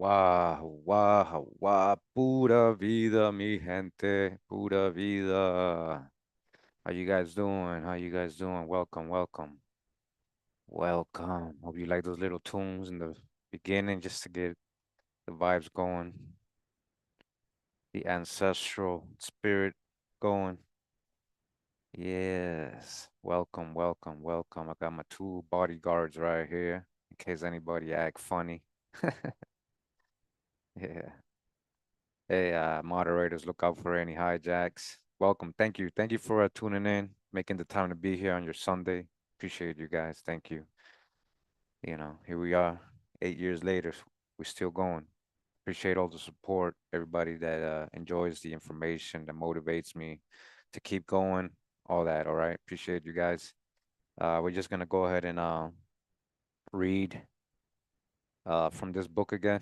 Pura vida, mi gente, pura vida. How you guys doing? How you guys doing? Welcome, welcome, welcome. Hope you like those little tunes in the beginning just to get the vibes going, the ancestral spirit going. Yes, welcome, welcome, welcome. I got my two bodyguards right here in case anybody act funny. Yeah. Hey, moderators, look out for any hijacks. Welcome. Thank you. Thank you for tuning in, making the time to be here on your Sunday. Appreciate you guys. Thank you. Here we are, 8 years later. We're still going. Appreciate all the support, everybody that enjoys the information, that motivates me to keep going, all that. All right. Appreciate you guys. We're just gonna go ahead and read from this book again.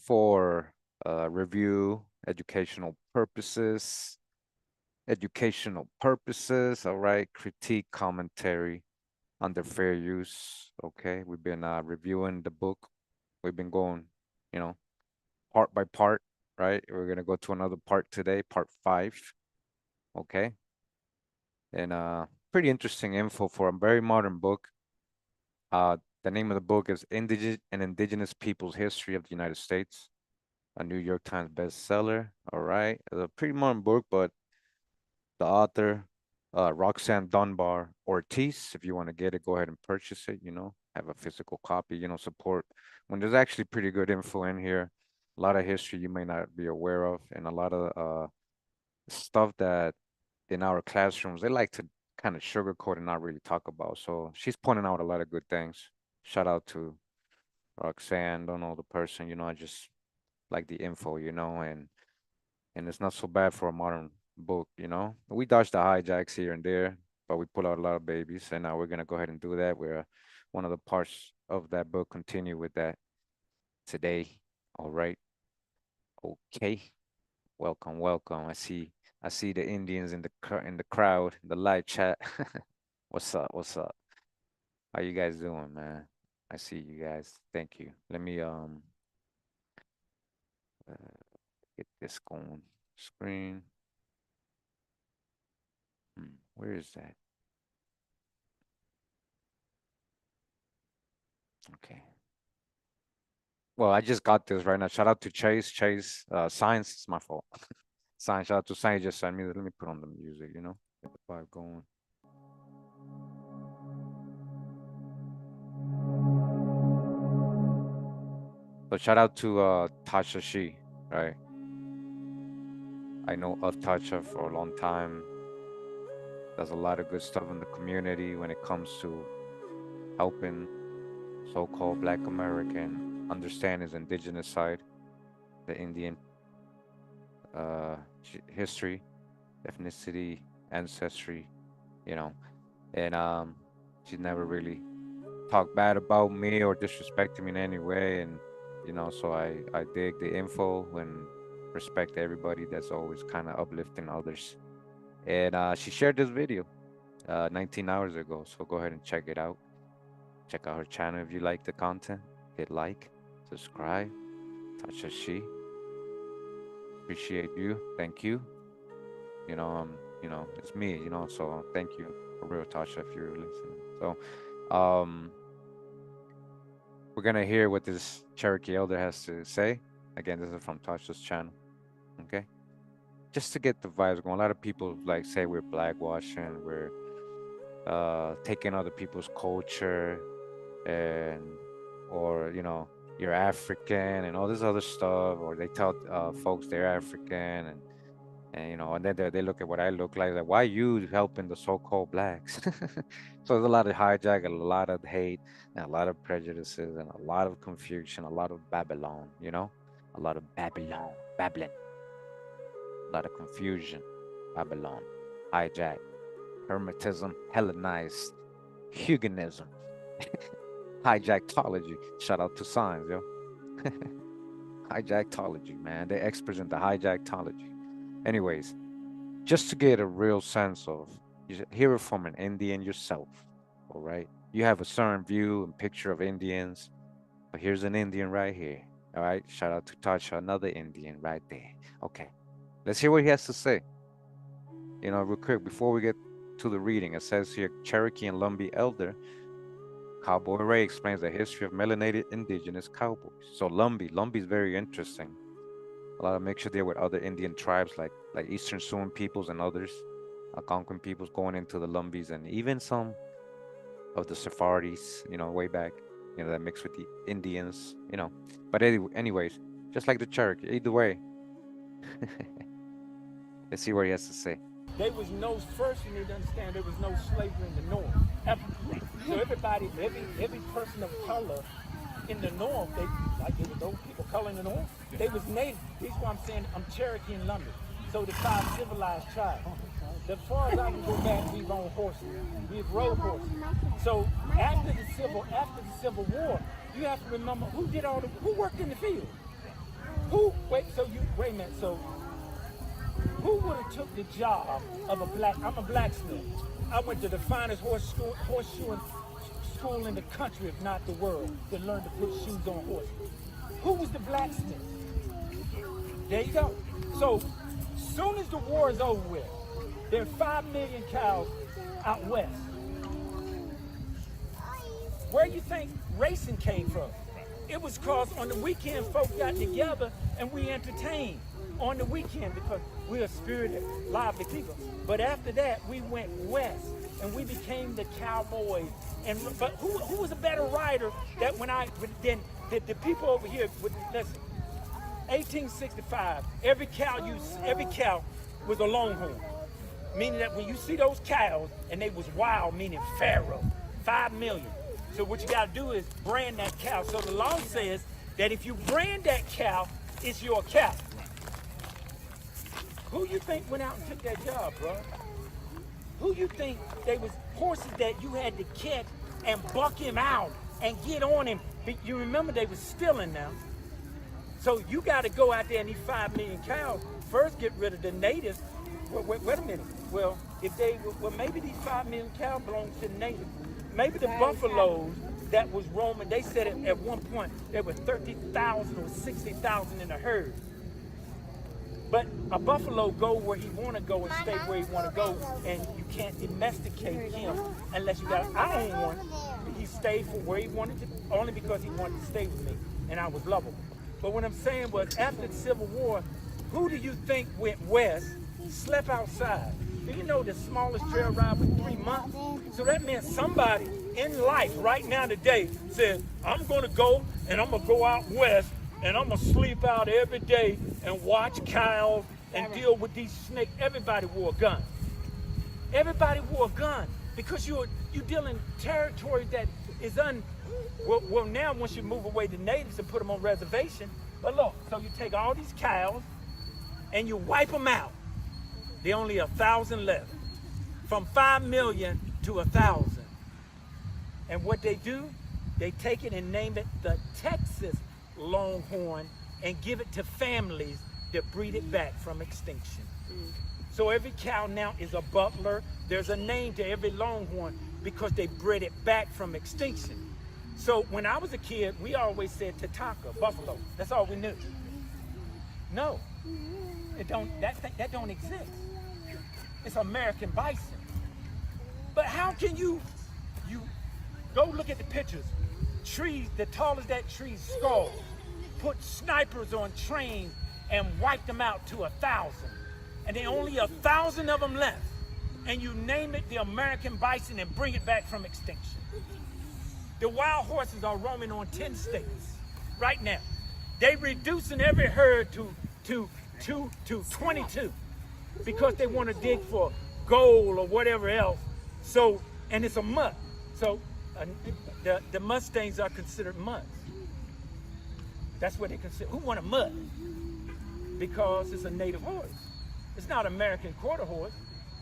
For review, educational purposes, all right, critique, commentary under fair use, okay. We've been reviewing the book. We've been going, you know, part by part, right? We're gonna go to another part today, part 5, okay. And pretty interesting info for a very modern book. The name of the book is Indigenous Peoples History of the United States, a New York Times bestseller. All right, it's a pretty modern book, but the author, Roxanne Dunbar Ortiz. If you want to get it, go ahead and purchase it. Have a physical copy. Support when there's actually pretty good info in here. A lot of history you may not be aware of, and a lot of stuff that in our classrooms they like to kind of sugarcoat and not really talk about. So she's pointing out a lot of good things. Shout out to Roxanne. Don't know the person. I just like the info. And it's not so bad for a modern book. We dodge the hijacks here and there, but we pull out a lot of babies, and now we're gonna go ahead and do that. We're one of the parts of that book continue with that today. All right, okay. Welcome, welcome. I see the Indians in the crowd, in the live chat. What's up? What's up? How you guys doing, man? I see you guys. Thank you. Let me uh, get this going. Screen. Where is that? Okay. Well, I just got this right now. Shout out to Chase. Chase, Science, it's my fault. Science, shout out to Science. Just sent me. Let me put on the music. Get the vibe going. So shout out to Tasha She, right? I know of Tasha for a long time. Does a lot of good stuff in the community when it comes to helping so-called Black American understand his indigenous side, the Indian history, ethnicity, ancestry, you know, and she's never really talked bad about me or disrespected me in any way, and so I dig the info and respect everybody that's always kind of uplifting others. And she shared this video 19 hours ago, so go ahead and check it out. Check out her channel if you like the content. Hit like, subscribe, touch a she. Appreciate you. Thank you. It's me. So thank you for real, Tasha, if you're listening. So, we're gonna hear what this Cherokee elder has to say. Again, this is from Tasha's channel. Okay, just to get the vibes going. A lot of people like say we're blackwashing, we're taking other people's culture, and or you're African and all this other stuff, or they tell folks they're African, and then they look at what I look like, why you helping the so-called blacks? So there's a lot of hijack, a lot of hate, and a lot of prejudices, and a lot of confusion, a lot of Babylon, a lot of Babylon, a lot of confusion, Babylon, hijack, Hermetism, Hellenized, Huguenism, hijackology. Shout out to Signs, yo. Hijackology, man. They're experts in the hijackology. Anyways, just to get a real sense of, you hear it from an Indian yourself, all right? You have a certain view and picture of Indians, but here's an Indian right here. All right, shout out to Tasha, another Indian right there. Okay, let's hear what he has to say. Real quick before we get to the reading. It says here Cherokee and Lumbee elder Cowboy Ray explains the history of melanated indigenous cowboys. So Lumbee is very interesting. A lot of mixture there with other Indian tribes like Eastern Sioux peoples and others, Algonquin peoples going into the Lumbees and even some of the Sephardi's, way back, that mixed with the Indians. But anyways, just like the Cherokee, either way, let's see what he has to say. There was no, first you need to understand, there was no slavery in the North. So every person of color in the North, there were those people color in the North, they was native. This is why I'm saying I'm Cherokee and Lumbee. So the 5 civilized tribes. As far as I can go back, we've owned horses. We've rode horses. So after the Civil War, you have to remember who worked in the field? Wait a minute, so who would have took the job of I'm a blacksmith. I went to the finest horseshoeing school in the country, if not the world, to learn to put shoes on horses. Who was the blacksmith? There you go. So, soon as the war is over with, there are 5 million cows out west. Where do you think racing came from? It was because on the weekend, folks got together and we entertained on the weekend because we're a spirited, lively people. But after that, we went west and we became the cowboys. But who was a better rider than the people over here? Listen, 1865, every cow was a longhorn, meaning that when you see those cows, and they was wild, meaning Pharaoh, 5 million. So what you got to do is brand that cow. So the law says that if you brand that cow, it's your cow. Who you think went out and took that job, bro? Who you think they was horses that you had to catch and buck him out and get on him? You remember they was stealing now. So you got to go out there and these 5 million cows, first get rid of the natives. Wait a minute. Well, maybe these 5 million cows belong to the natives. Maybe the buffaloes that was roaming, they said at one point there were 30,000 or 60,000 in a herd. But a buffalo go where he want to go and stay where he want to go, and you can't domesticate him unless you got. I own one. He stayed for where he wanted to, only because he wanted to stay with me, and I was lovable. But what I'm saying was, after the Civil War, who do you think went west, slept outside? Do you know the smallest trail ride was 3 months? So that meant somebody in life right now today said, I'm going to go and I'm going to go out west and I'm going to sleep out every day and watch cows and deal with these snakes. Everybody wore a gun. Everybody wore a gun because you deal in territory that is well, now once you move away the natives and put them on reservation, but look, so you take all these cows and you wipe them out. There only 1,000 left. From 5 million to 1,000. And what they do, they take it and name it the Texas Longhorn and give it to families that breed it back from extinction. So every cow now is a butler. There's a name to every Longhorn because they bred it back from extinction. So when I was a kid, we always said Tatanka, buffalo. That's all we knew. No, that don't exist. It's American bison. But how can you go look at the pictures? Trees, the tallest that tree's skull, put snipers on trains and wipe them out to 1,000. And there only 1,000 of them left. And you name it the American bison and bring it back from extinction. The wild horses are roaming on 10 states right now. They reducing every herd to 22 because they want to dig for gold or whatever else. So, and it's a mutt. So the Mustangs are considered mutts. That's what they consider. Who want a mutt? Because it's a native horse. It's not American quarter horse,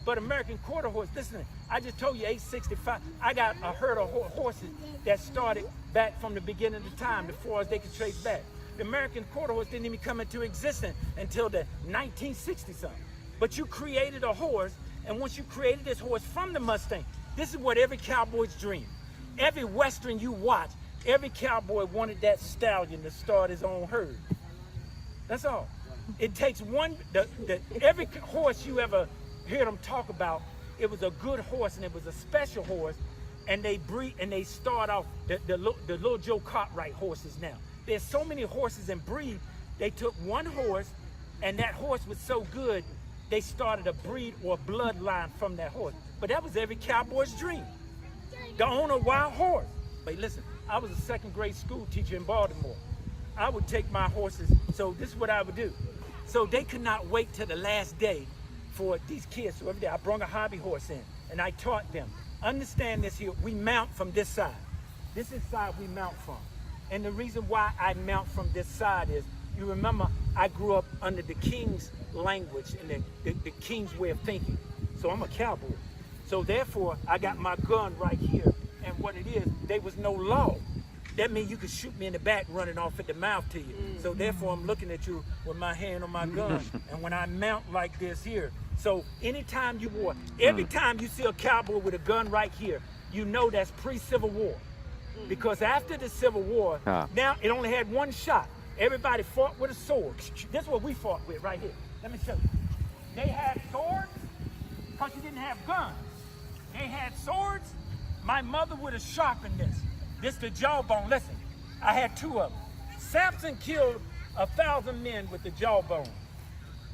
but American quarter horse, listen, I just told you 865. I got a herd of horses that started back from the beginning of the time, as far as they could trace back. The American quarter horse didn't even come into existence until the 1960-something. But you created a horse, and once you created this horse from the Mustang, this is what every cowboy's dream. Every Western you watch, every cowboy wanted that stallion to start his own herd. That's all. It takes one, every horse you ever heard them talk about, it was a good horse and it was a special horse, and they breed and they start off the little Joe Cartwright horses now. There's so many horses in breed, they took one horse, and that horse was so good, they started a breed or a bloodline from that horse. But that was every cowboy's dream, to own a wild horse. But listen, I was a second grade school teacher in Baltimore. I would take my horses, so this is what I would do. So they could not wait till the last day for these kids. So every day I brought a hobby horse in, and I taught them, understand this here, we mount from this side. This is the side we mount from. And the reason why I mount from this side is, you remember, I grew up under the king's language and the king's way of thinking. So I'm a cowboy. So therefore, I got my gun right here. And what it is, there was no law. That means you could shoot me in the back running off at the mouth to you. So therefore, I'm looking at you with my hand on my gun. And when I mount like this here, so anytime you war, every time you see a cowboy with a gun right here, you know that's pre-Civil War. Because after the Civil War, now it only had one shot. Everybody fought with a sword. This is what we fought with right here. Let me show you. They had swords because you didn't have guns. They had swords. My mother would have sharpened this. This the jawbone. Listen, I had two of them. Samson killed 1,000 men with the jawbone.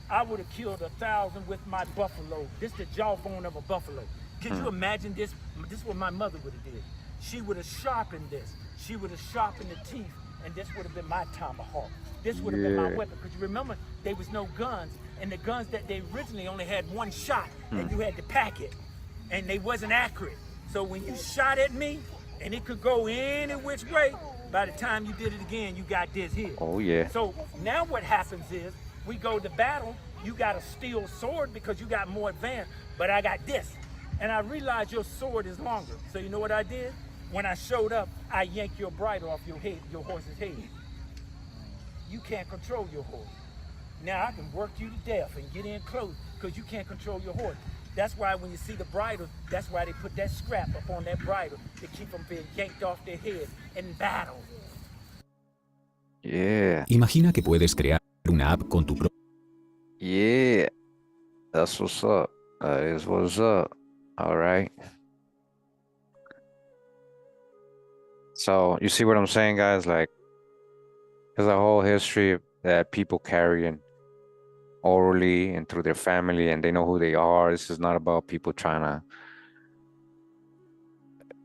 I would have killed 1,000 with my buffalo. This the jawbone of a buffalo. Could you imagine this? This is what my mother would have did. She would have sharpened this. She would have sharpened the teeth, and this would have been my tomahawk. This would have been my weapon. Because you remember, there was no guns, and the guns that they originally only had one shot, and you had to pack it, and they wasn't accurate. So when you shot at me, and it could go any which way, by the time you did it again, you got this here. Oh, yeah. So now what happens is, we go to battle, you got a steel sword because you got more advanced, but I got this. And I realized your sword is longer. So you know what I did? When I showed up, I yanked your bridle off your head, your horse's head. You can't control your horse. Now I can work you to death and get in close because you can't control your horse. That's why when you see the bridle, that's why they put that scrap up on that bridle to keep them being yanked off their head in battle. Yeah. Imagina que puedes crear una app con tu propio. Yeah. That's what's up. That is what's up. All right. So you see what I'm saying, guys? Like, there's a whole history that people carrying orally and through their family, and they know who they are. This is not about people trying to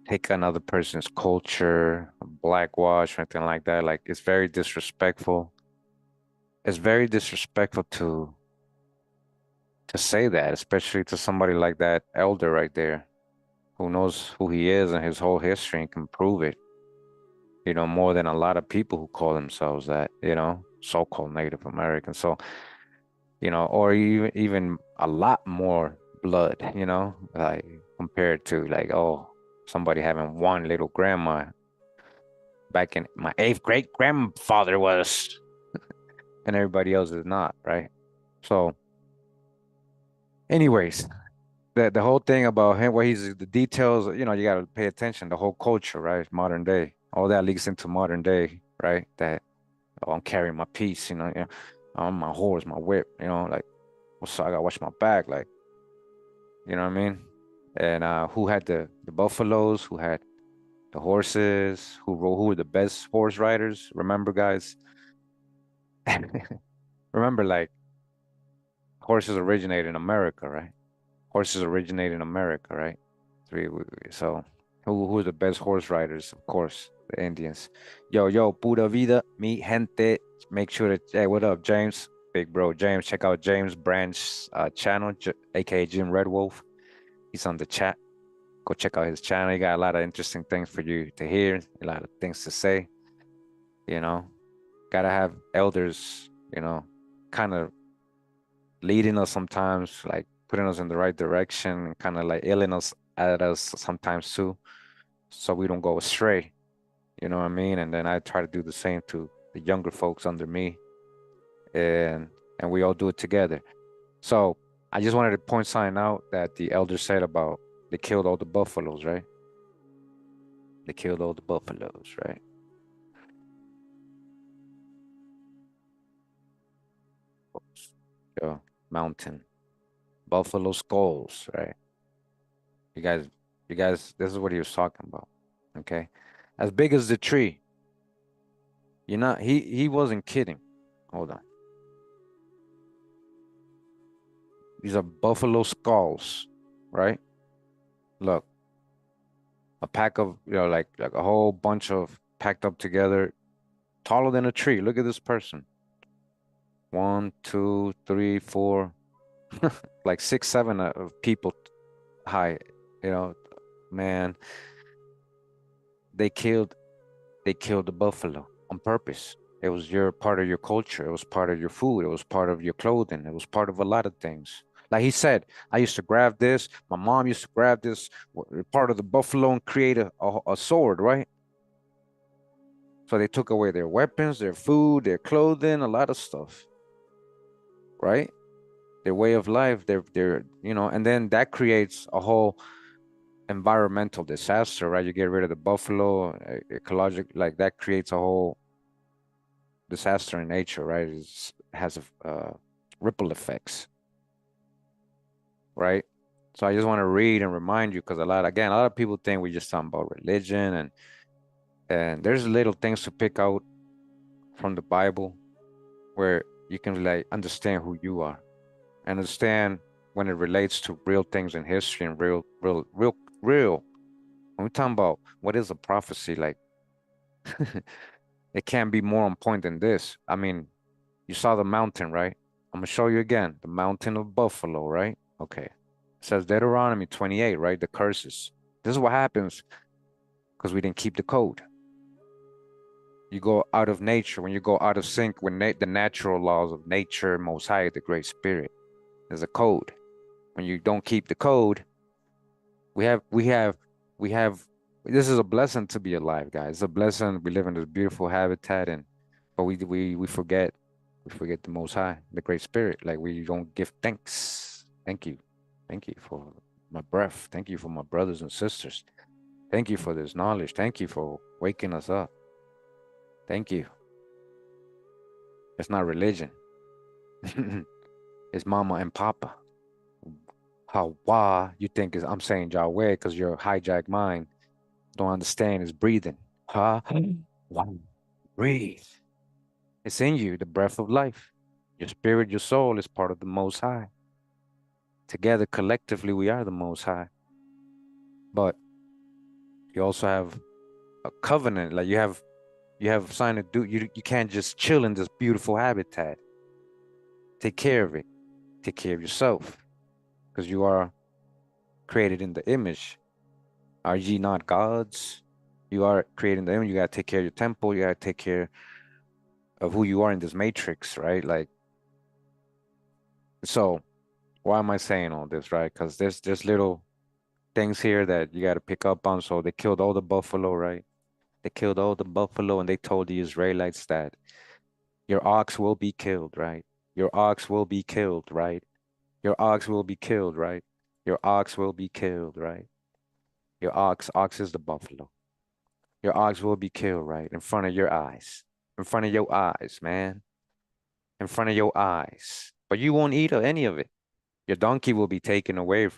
take another person's culture, blackwash, or anything like that. Like, it's very disrespectful. It's very disrespectful to say that, especially to somebody like that elder right there, who knows who he is and his whole history and can prove it, you know, more than a lot of people who call themselves that, you know, so-called Native American. So, you know, or even a lot more blood, you know, like compared to like, oh, somebody having one little grandma. Back in my 8th great grandfather was, and everybody else is not, right? So anyways, the whole thing about him, what he's the details, you know, you got to pay attention. The whole culture, right? Modern day, all that leaks into modern day, right? That, oh, I'm carrying my piece, you know, I'm my horse, my whip, you know, like, so I gotta watch my back, like, you know what I mean? And who had the buffaloes? Who had the horses? Who were the best horse riders? Remember, guys? Remember, like, horses originated in America, right? Horses originate in America, right? So who are the best horse riders? Of course, the Indians. Yo, pura vida, mi gente. Make sure that, hey, what up, James? Big bro, James. Check out James Branch's channel, aka Jim Red Wolf. He's on the chat. Go check out his channel. He got a lot of interesting things for you to hear, a lot of things to say. You know, gotta have elders, you know, kind of leading us sometimes, like putting us in the right direction, and kind of like yelling us at us sometimes too, so we don't go astray. You know what I mean? And then I try to do the same to the younger folks under me, and we all do it together. So I just wanted to point something out that the elder said about they killed all the buffaloes, right? They killed all the buffaloes, right? Yeah, mountain. Buffalo skulls, right? You guys, you guys, this is what he was talking about. Okay. As big as the tree. You're not, he wasn't kidding. Hold on. These are buffalo skulls, right? Look, a pack of, like a whole bunch of packed up together, taller than a tree. Look at this person. One, two, three, four, like six, seven of people high. You know, man, they killed they killed the buffalo on purpose. It was your part of your culture. It was part of your food. It was part of your clothing. It was part of a lot of things. Like he said, I used to grab this. My mom used to grab this part of the buffalo and create a sword, right? So they took away their weapons, their food, their clothing, a lot of stuff, right? Their way of life, and then that creates a whole environmental disaster, right? You get rid of the buffalo, ecologic, like that creates a whole disaster in nature, right? Has ripple effects, right? So I just want to read and remind you because a lot of people think we just talking about religion and there's little things to pick out from the Bible where you can like understand who you are and understand when it relates to real things in history and real. When we're talking about what is a prophecy, like it can't be more on point than this. I mean, you saw the mountain, right? I'm gonna show you again, the mountain of Buffalo, right? Okay. It says Deuteronomy 28, right? The curses. This is what happens because we didn't keep the code. You go out of nature, when you go out of sync with the natural laws of nature, Most High, the Great Spirit, there's a code. When you don't keep the code, we have, we have, we have, this is a blessing to be alive, guys. It's a blessing. We live in this beautiful habitat but we forget, the Most High, the Great Spirit. Like we don't give thanks. Thank you. Thank you for my breath. Thank you for my brothers and sisters. Thank you for this knowledge. Thank you for waking us up. Thank you. It's not religion. It's mama and papa. Hawa, you think is I'm saying Yahweh because your hijacked mind don't understand is breathing. Ha, one, breathe. It's in you, the breath of life. Your spirit, your soul is part of the Most High. Together, collectively, we are the Most High. But you also have a covenant, like you have signed a do. You can't just chill in this beautiful habitat. Take care of it. Take care of yourself, because you are created in the image. Are ye not gods? You are created in the image. You gotta take care of your temple. You gotta take care of who you are in this matrix, right? Like, so why am I saying all this, right? Because there's little things here that you gotta pick up on. So they killed all the buffalo, right? They killed all the buffalo and they told the Israelites that your ox will be killed, right? Your ox will be killed, right? Your ox will be killed, right? Your ox will be killed, right? Your ox is the buffalo. Your ox will be killed, right? In front of your eyes. In front of your eyes, man. In front of your eyes. But you won't eat any of it. Your donkey will be taken away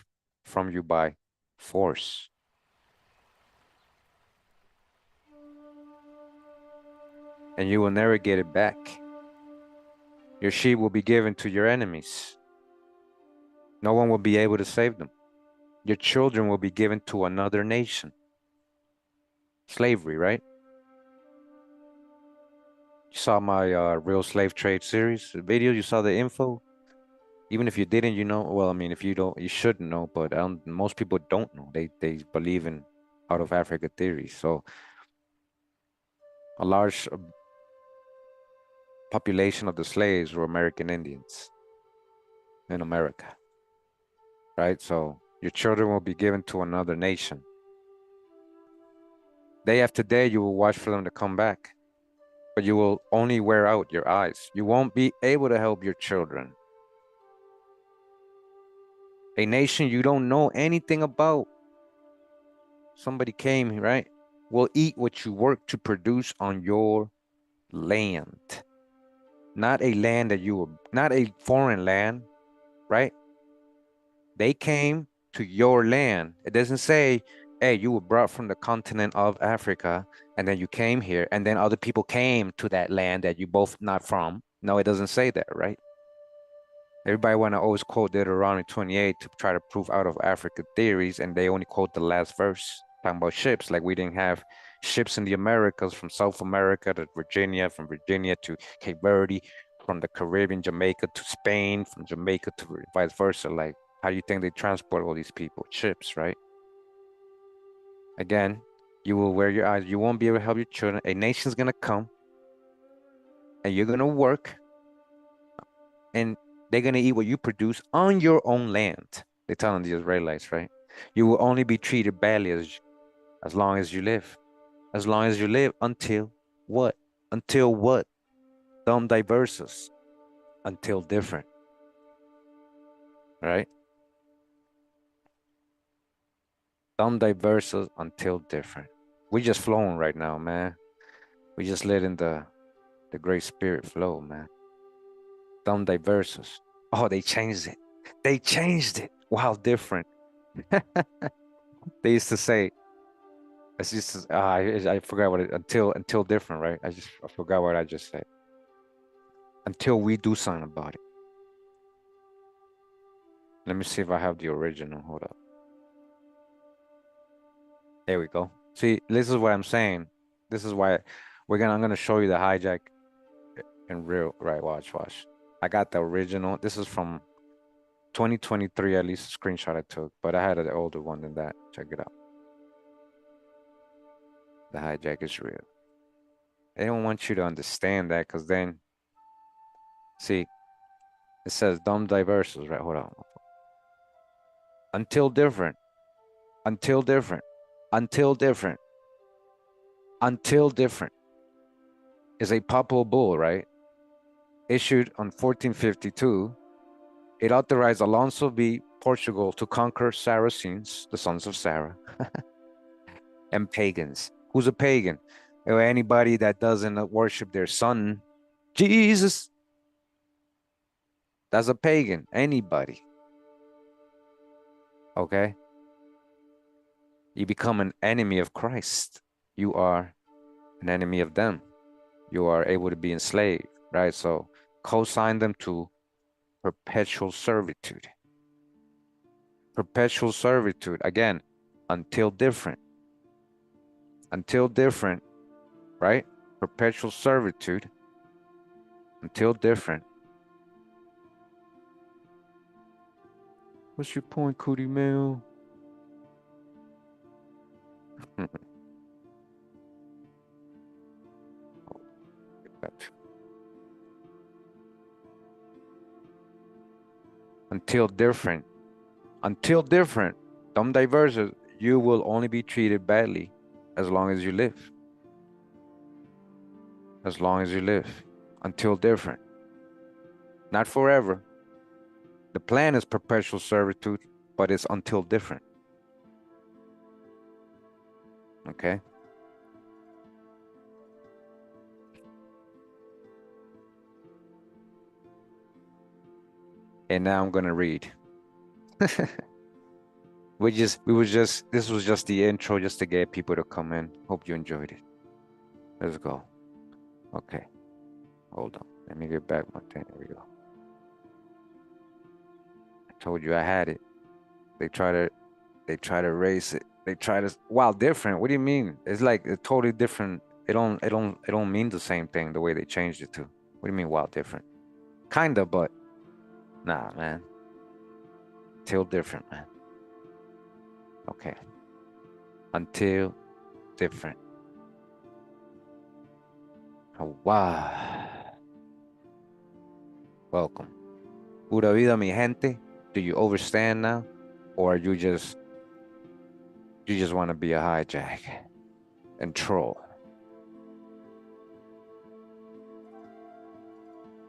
from you by force. And you will never get it back. Your sheep will be given to your enemies. No one will be able to save them. Your children will be given to another nation. Slavery, right? You saw my real slave trade series the video. You saw the info. Even if you didn't, well, I mean, if you don't, you shouldn't know. But most people don't know. They believe in out of Africa theories. So a large population of the slaves were American Indians in America, right? So your children will be given to another nation. Day after day, you will watch for them to come back, but you will only wear out your eyes. You won't be able to help your children. A nation you don't know anything about. Somebody came, right? will eat what you work to produce on your land. Not a land that you were, not a foreign land, right? They came to your land. It doesn't say, hey, you were brought from the continent of Africa and then you came here and then other people came to that land that you both not from. No, it doesn't say that, right? Everybody want to always quote Deuteronomy 28 to try to prove out of Africa theories, and they only quote the last verse talking about ships. Like we didn't have ships in the Americas from South America to Virginia, from Virginia to Cape Verde, from the Caribbean, Jamaica to Spain, from Jamaica to vice versa. Like, how do you think they transport all these people? Ships, right? Again, you will wear your eyes. You won't be able to help your children. A nation's gonna come, and you're gonna work, and they're gonna eat what you produce on your own land. They're telling the Israelites, right? You will only be treated badly as long as you live. As long as you live until what? Until what? Dumb diversus. Until different, right? Dumb diversus until different. We just flowing right now, man. We just letting the great spirit flow, man. Dumb diversus. Oh, they changed it. They changed it. Wow, different. They used to say, it's just I forgot what it until different, right? I forgot what I just said. Until we do something about it. Let me see if I have the original. Hold up. There we go. See, this is what I'm saying. This is why I'm gonna show you the hijack in real, right? Watch. I got the original. This is from 2023, at least a screenshot I took, but I had an older one than that. Check it out. The hijack is real. They don't want you to understand that because then, see, it says dumb diverses, right? Hold on. Until different, until different, until different, until different is a papal bull, right? Issued on 1452. It authorized Alonso V. Portugal to conquer Saracens, the sons of Sarah, and pagans. Who's a pagan? Or anybody that doesn't worship their son, Jesus. That's a pagan. Anybody. Okay? You become an enemy of Christ. You are an enemy of them. You are able to be enslaved, right? So co-sign them to perpetual servitude. Perpetual servitude, again, until different. Until different, right? Perpetual servitude, until different. What's your point, Kurimeo? Until different. Until different. Dumb diverses, you will only be treated badly as long as you live. As long as you live. Until different. Not forever. The plan is perpetual servitude, but it's until different. Okay? And now I'm gonna read. This was just the intro just to get people to come in. Hope you enjoyed it. Let's go. Okay. Hold on. Let me get back my thing. There we go. I told you I had it. They try to erase it. They try to wow, different. What do you mean? It's like a totally different. It don't mean the same thing the way they changed it to. What do you mean wow, different? Kinda, but nah, man. Till different, man. Okay. Until different. Oh, wow. Welcome. Pura vida, mi gente. Do you understand now? Or you just want to be a hijack and troll?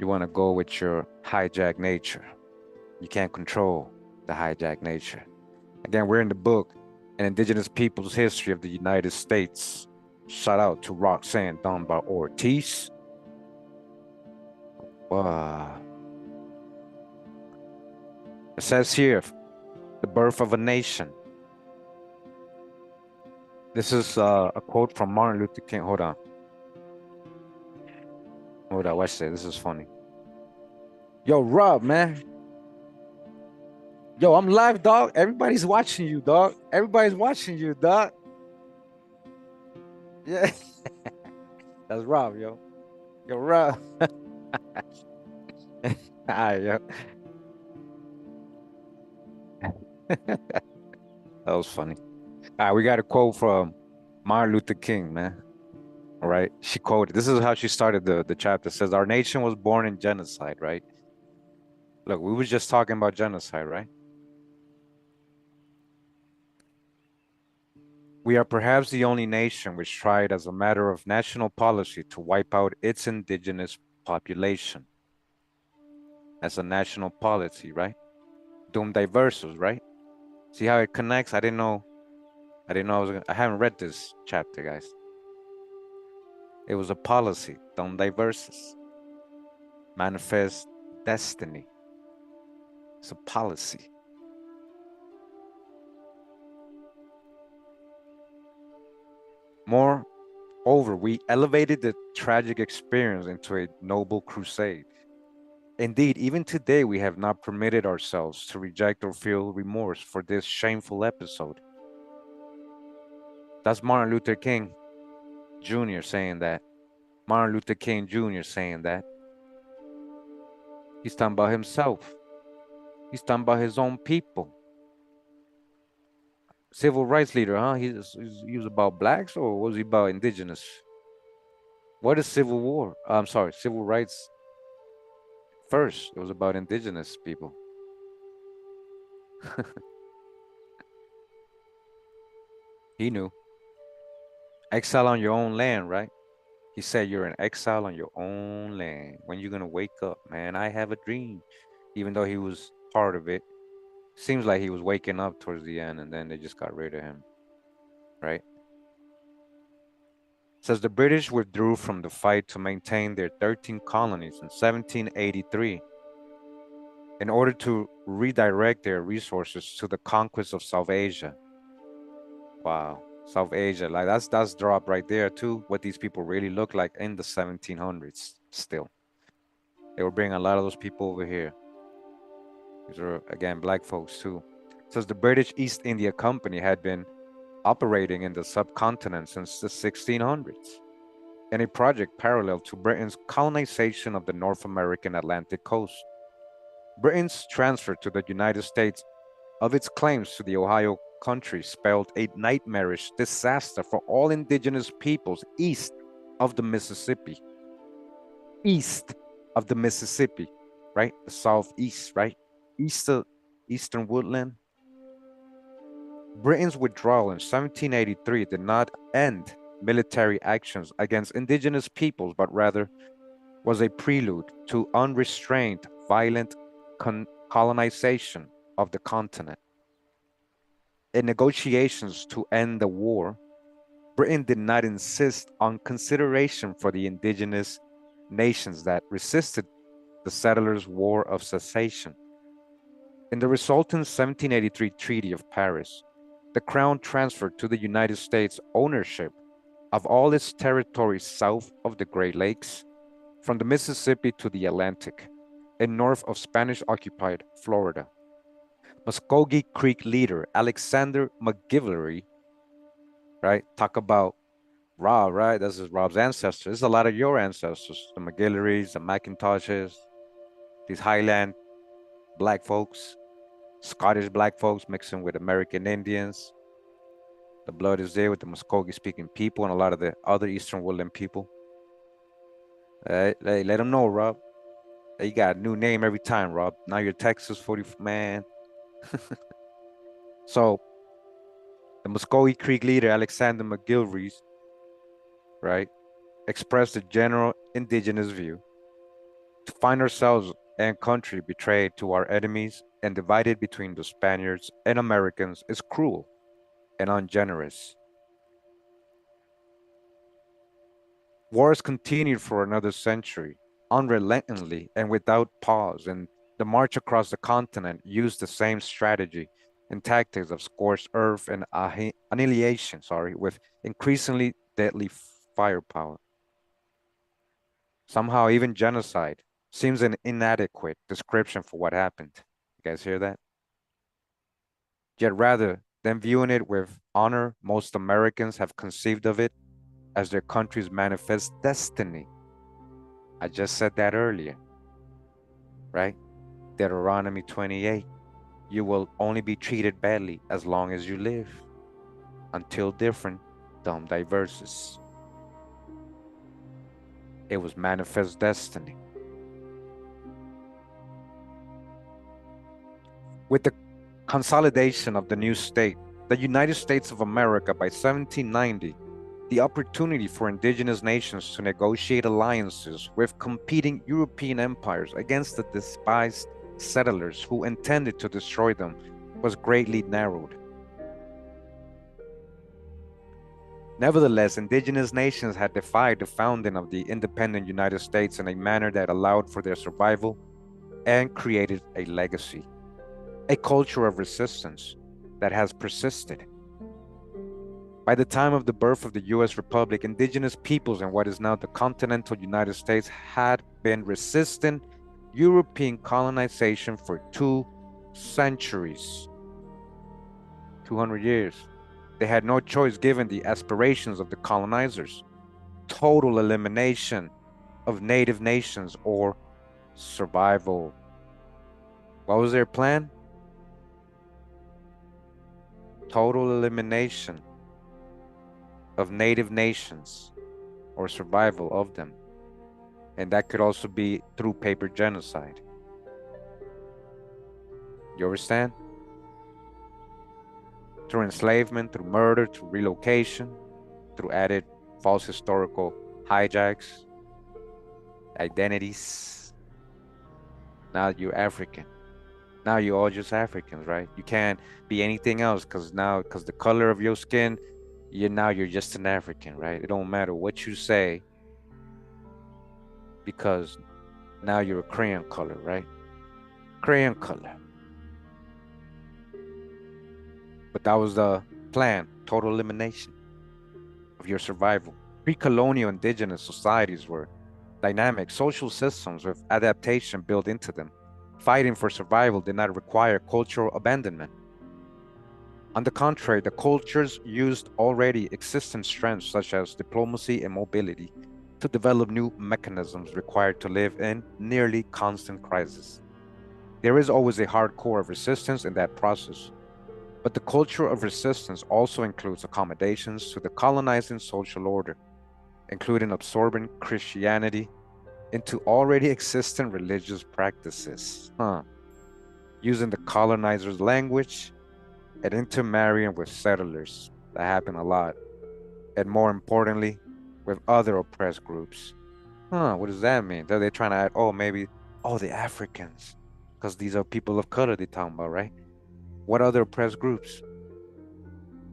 You want to go with your hijack nature. You can't control the hijack nature. Again, we're in the book, An Indigenous People's History of the United States. Shout out to Roxanne Dunbar Ortiz. Uh, it says here, the birth of a nation. This is a quote from Martin Luther King. Hold on. Watch this. This is funny. Yo, Rob, man. Yo, I'm live, dog. Everybody's watching you, dog. Everybody's watching you, dog. Yeah, that's Rob, yo. Yo, Rob. All right, yo. That was funny. All right, we got a quote from Martin Luther King, man. All right. She quoted, this is how she started the chapter. It says, our nation was born in genocide, right? Look, we were just talking about genocide, right? We are perhaps the only nation which tried as a matter of national policy to wipe out its indigenous population as a national policy, right? Dum diversos, right? See how it connects? I haven't read this chapter, guys. It was a policy, dum diversos. Manifest destiny. It's a policy. Moreover, we elevated the tragic experience into a noble crusade. Indeed, even today, we have not permitted ourselves to reject or feel remorse for this shameful episode. That's Martin Luther King Jr. saying that. Martin Luther King Jr. saying that. He's talking about himself. He's talking about his own people. Civil rights leader, huh? He was about blacks or was he about indigenous? What is civil war? I'm sorry, civil rights first. It was about indigenous people. He knew. Exile on your own land, right? He said you're in exile on your own land. When you gonna wake up, man? I have a dream. Even though he was part of it, seems like he was waking up towards the end, and then they just got rid of him, right? Says the British withdrew from the fight to maintain their 13 colonies in 1783 in order to redirect their resources to the conquest of South Asia. Wow, South Asia, like that's drop right there too. What these people really look like in the 1700s. Still, they were bringing a lot of those people over here. These are again black folks too. It says the British East India Company had been operating in the subcontinent since the 1600s in a project parallel to Britain's colonization of the North American Atlantic coast. Britain's transfer to the United States of its claims to the Ohio country spelled a nightmarish disaster for all indigenous peoples east of the Mississippi. East of the Mississippi, right? The southeast, right? East of Eastern Woodland. Britain's withdrawal in 1783 did not end military actions against indigenous peoples, but rather was a prelude to unrestrained, violent colonization of the continent. In negotiations to end the war, Britain did not insist on consideration for the indigenous nations that resisted the settlers' war of cessation. In the resultant 1783 Treaty of Paris, the Crown transferred to the United States ownership of all its territories south of the Great Lakes, from the Mississippi to the Atlantic, and north of Spanish-occupied Florida. Muskogee Creek leader Alexander McGillivray, right? Talk about Rob, right? This is Rob's ancestors. This is a lot of your ancestors, the McGillivrys, the McIntoshes, these Highland black folks, Scottish black folks mixing with American Indians. The blood is there with the Muskogee speaking people and a lot of the other Eastern Woodland people. Let them know, Rob. You got a new name every time, Rob. Now you're Texas 40, man. So the Muskogee Creek leader, Alexander McGillivray, right, expressed a general indigenous view. To find ourselves and country betrayed to our enemies and divided between the Spaniards and Americans is cruel and ungenerous. Wars continued for another century, unrelentingly and without pause, and the march across the continent used the same strategy and tactics of scorched earth and annihilation, with increasingly deadly firepower. Somehow, even genocide seems an inadequate description for what happened. You guys hear that? Yet rather than viewing it with honor, most Americans have conceived of it as their country's manifest destiny. I just said that earlier, right? Deuteronomy 28. You will only be treated badly as long as you live, until different, dumb diverses. It was manifest destiny. With the consolidation of the new state, the United States of America by 1790, the opportunity for indigenous nations to negotiate alliances with competing European empires against the despised settlers who intended to destroy them was greatly narrowed. Nevertheless, indigenous nations had defied the founding of the independent United States in a manner that allowed for their survival and created a legacy, a culture of resistance that has persisted. By the time of the birth of the U.S. Republic, indigenous peoples in what is now the continental United States had been resisting European colonization for 2 centuries, 200 years. They had no choice given the aspirations of the colonizers: total elimination of native nations or survival. What was their plan? Total elimination of native nations or survival of them. And that could also be through paper genocide. You understand? Through enslavement, through murder, through relocation, through added false historical hijacks, identities. Now you're African. Now you're all just Africans, right? You can't be anything else because the color of your skin, you're just an African, right? It don't matter what you say because now you're a crayon color, right? Crayon color. But that was the plan: total elimination of your survival. Pre-colonial indigenous societies were dynamic social systems with adaptation built into them. Fighting for survival did not require cultural abandonment. On the contrary, the cultures used already existing strengths such as diplomacy and mobility to develop new mechanisms required to live in nearly constant crisis. There is always a hard core of resistance in that process, but the culture of resistance also includes accommodations to the colonizing social order, including absorbing Christianity into already existing religious practices, using the colonizer's language and intermarrying with settlers. That happened a lot. And more importantly, with other oppressed groups. What does that mean? They're trying to add, maybe, the Africans, because these are people of color they're talking about, right? What other oppressed groups?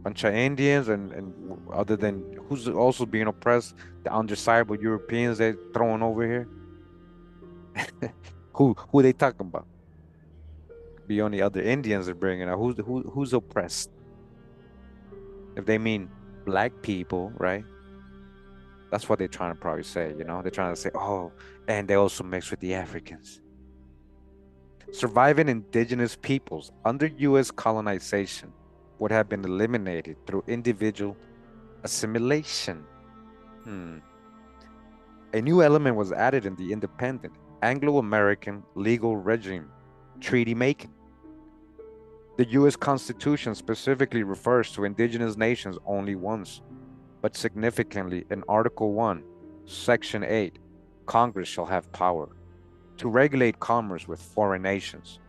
Bunch of Indians and other than who's also being oppressed, the undesirable Europeans they're throwing over here. Who they talking about? Beyond the other Indians they're bringing out, who's oppressed? If they mean black people, right? That's what they're trying to probably say, They're trying to say, and they also mix with the Africans. Surviving indigenous peoples under U.S. colonization would have been eliminated through individual assimilation. A new element was added in the independent Anglo-American legal regime, treaty making. The U.S. Constitution specifically refers to indigenous nations only once, but significantly in Article 1, Section 8, Congress shall have power to regulate commerce with foreign nations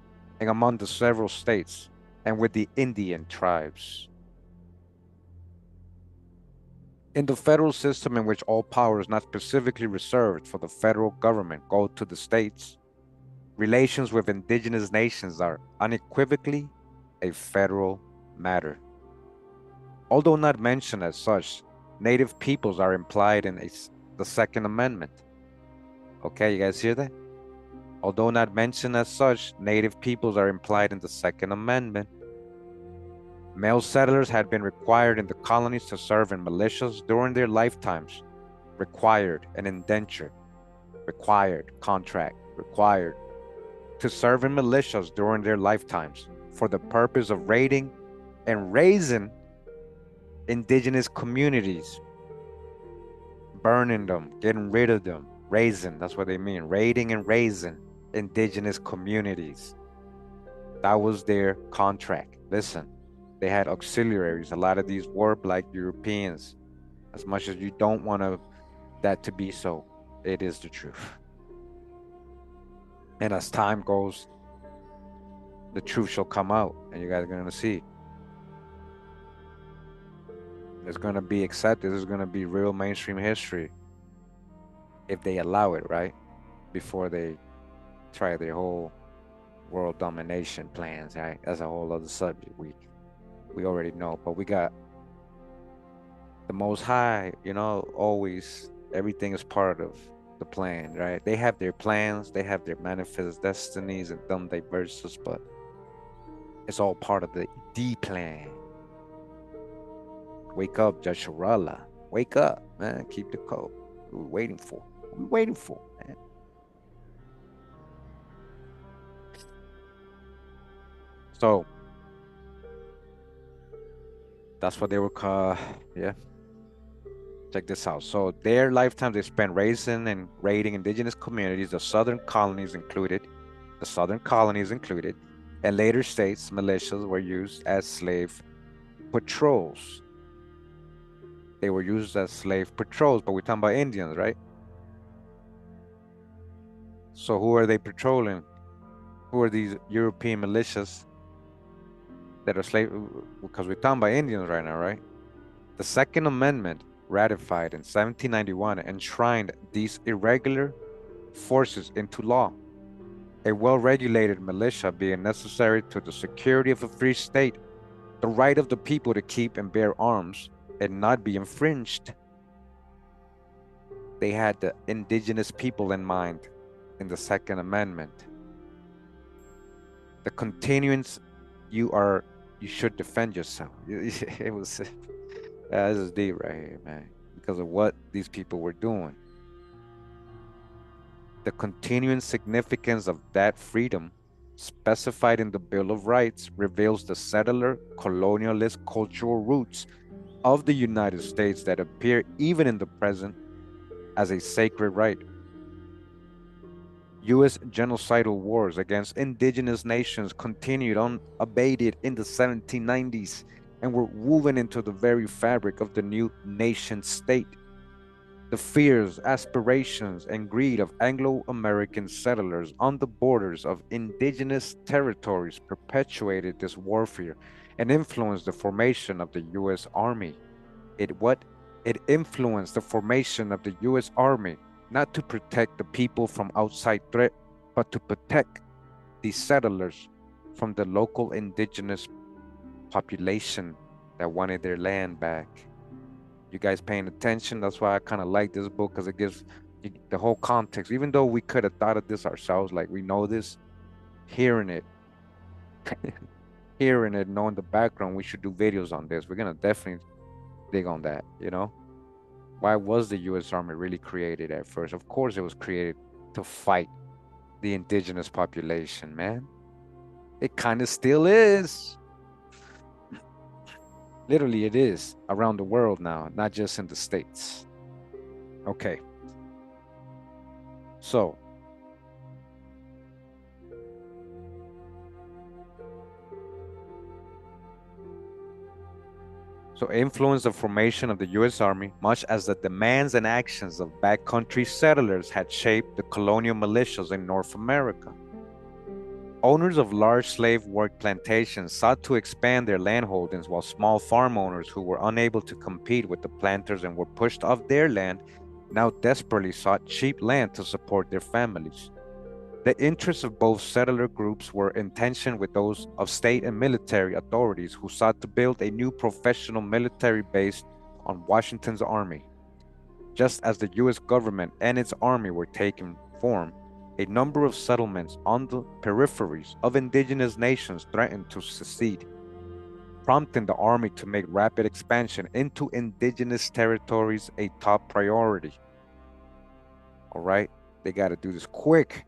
and among the several states and with the Indian tribes. In the federal system, in which all power is not specifically reserved for the federal government go to the states, relations with indigenous nations are unequivocally a federal matter. Although not mentioned as such, native peoples are implied in the Second Amendment. Okay, you guys hear that? Although not mentioned as such, Native peoples are implied in the Second Amendment. Male settlers had been required in the colonies to serve in militias during their lifetimes. Required, an indenture. Required, contract. Required to serve in militias during their lifetimes for the purpose of raiding and raising indigenous communities, burning them, getting rid of them, raising, that's what they mean, raiding and raising indigenous communities. That was their contract. Listen, they had auxiliaries. A lot of these were Black Europeans. As much as you don't want that to be so, it is the truth. And as time goes, the truth shall come out, and you guys are going to see. It's going to be accepted. It's going to be real mainstream history if they allow it, right? Before they try their whole world domination plans, right? That's a whole other subject we already know. But we got the Most High, always everything is part of the plan, right? They have their plans, they have their manifest destinies and them diverses, but it's all part of the plan. Wake up, Jasharala. Wake up, man. Keep the code. We're waiting for. We're waiting for, man. So that's what they were called. Yeah. Check this out. So their lifetime they spent raising and raiding indigenous communities, the southern colonies included, and later states militias were used as slave patrols. They were used as slave patrols, but we're talking about Indians, right? So who are they patrolling? Who are these European militias that are slave? Because we're talking about Indians right now, right? The Second Amendment, ratified in 1791, enshrined these irregular forces into law. A well-regulated militia being necessary to the security of a free state, the right of the people to keep and bear arms and not be infringed. They had the indigenous people in mind in the Second Amendment. The continuance, you should defend yourself. It was, this is deep right here, man, because of what these people were doing. The continuing significance of that freedom specified in the Bill of Rights reveals the settler colonialist cultural roots of the United States that appear even in the present as a sacred right. U.S. genocidal wars against indigenous nations continued unabated in the 1790s and were woven into the very fabric of the new nation state. The fears, aspirations, and greed of Anglo-American settlers on the borders of indigenous territories perpetuated this warfare and influenced the formation of the U.S. Army. It influenced the formation of the U.S. Army, not to protect the people from outside threat, but to protect the settlers from the local indigenous population that wanted their land back. You guys paying attention? That's why I kind of like this book, because it gives the whole context. Even though we could have thought of this ourselves, like we know this, hearing it, knowing the background, we should do videos on this. We're gonna definitely dig on that, Why was the U.S. Army really created at first? Of course, it was created to fight the indigenous population, man. It kind of still is. Literally, it is around the world now, not just in the States. Okay. So, influenced the formation of the U.S. Army, much as the demands and actions of backcountry settlers had shaped the colonial militias in North America. Owners of large slave work plantations sought to expand their landholdings, while small farm owners who were unable to compete with the planters and were pushed off their land now desperately sought cheap land to support their families. The interests of both settler groups were in tension with those of state and military authorities who sought to build a new professional military based on Washington's army. Just as the U.S. government and its army were taking form, a number of settlements on the peripheries of indigenous nations threatened to secede, prompting the army to make rapid expansion into indigenous territories a top priority. All right, they got to do this quick.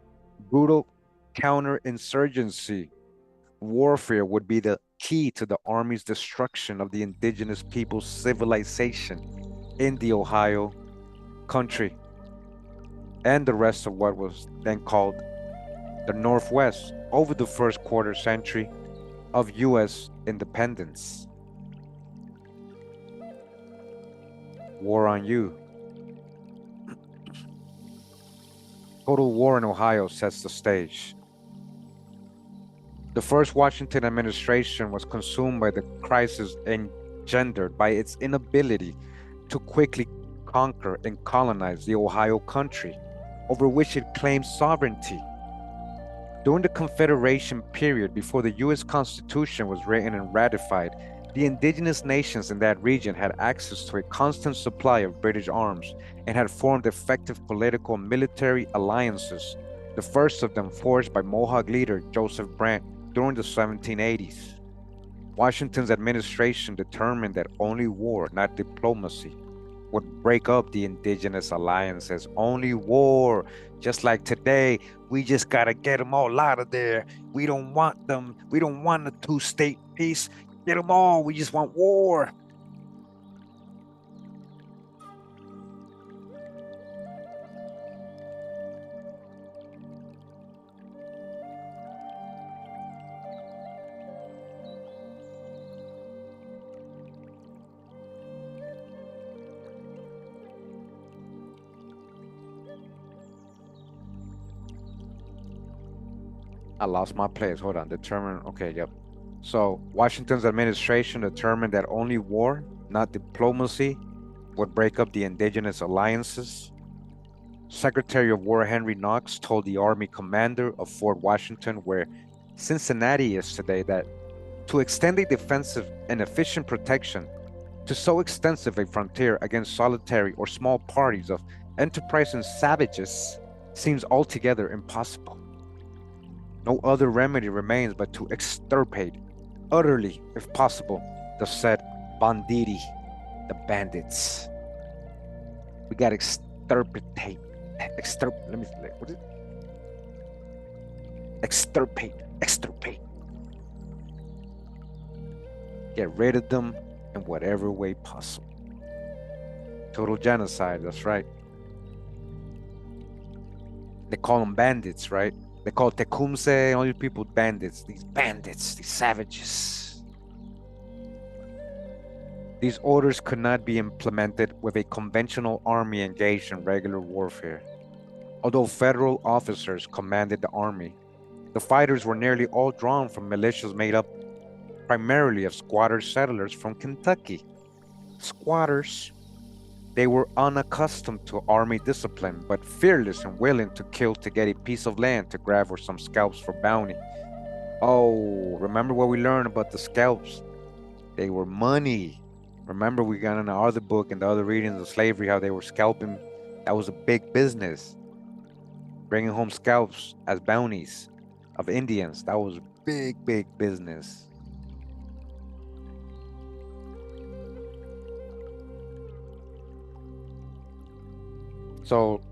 Brutal counterinsurgency warfare would be the key to the army's destruction of the indigenous people's civilization in the Ohio country and the rest of what was then called the Northwest over the first quarter century of U.S. independence. War on You. Total war in Ohio sets the stage. The first Washington administration was consumed by the crisis engendered by its inability to quickly conquer and colonize the Ohio country, over which it claimed sovereignty. During the Confederation period before the U.S. Constitution was written and ratified, the indigenous nations in that region had access to a constant supply of British arms and had formed effective political and military alliances, the first of them forged by Mohawk leader Joseph Brant during the 1780s. Washington's administration determined that only war, not diplomacy, would break up the indigenous alliances. Only war. Just like today, we just got to get them all out of there. We don't want them. We don't want a two-state peace. Get them all. We just want war. I lost my place. Hold on. Determine. Okay, yep. So Washington's administration determined that only war, not diplomacy, would break up the indigenous alliances. Secretary of War Henry Knox told the Army commander of Fort Washington, where Cincinnati is today, that to extend a defensive and efficient protection to so extensive a frontier against solitary or small parties of enterprising savages seems altogether impossible. No other remedy remains but to extirpate, utterly, if possible, the said banditti, the bandits. We got to extirpate. Let me, what is it? Extirpate. Get rid of them in whatever way possible. Total genocide, that's right. They call them bandits, right? They call Tecumseh, all these people bandits, these savages. These orders could not be implemented with a conventional army engaged in regular warfare. Although federal officers commanded the army, the fighters were nearly all drawn from militias made up primarily of squatter settlers from Kentucky. Squatters, they were unaccustomed to army discipline, but fearless and willing to kill to get a piece of land to grab or some scalps for bounty. Oh, remember what we learned about the scalps? They were money. Remember we got in the other book and the other readings of slavery, how they were scalping. That was a big business. Bringing home scalps as bounties of Indians. That was big business. So,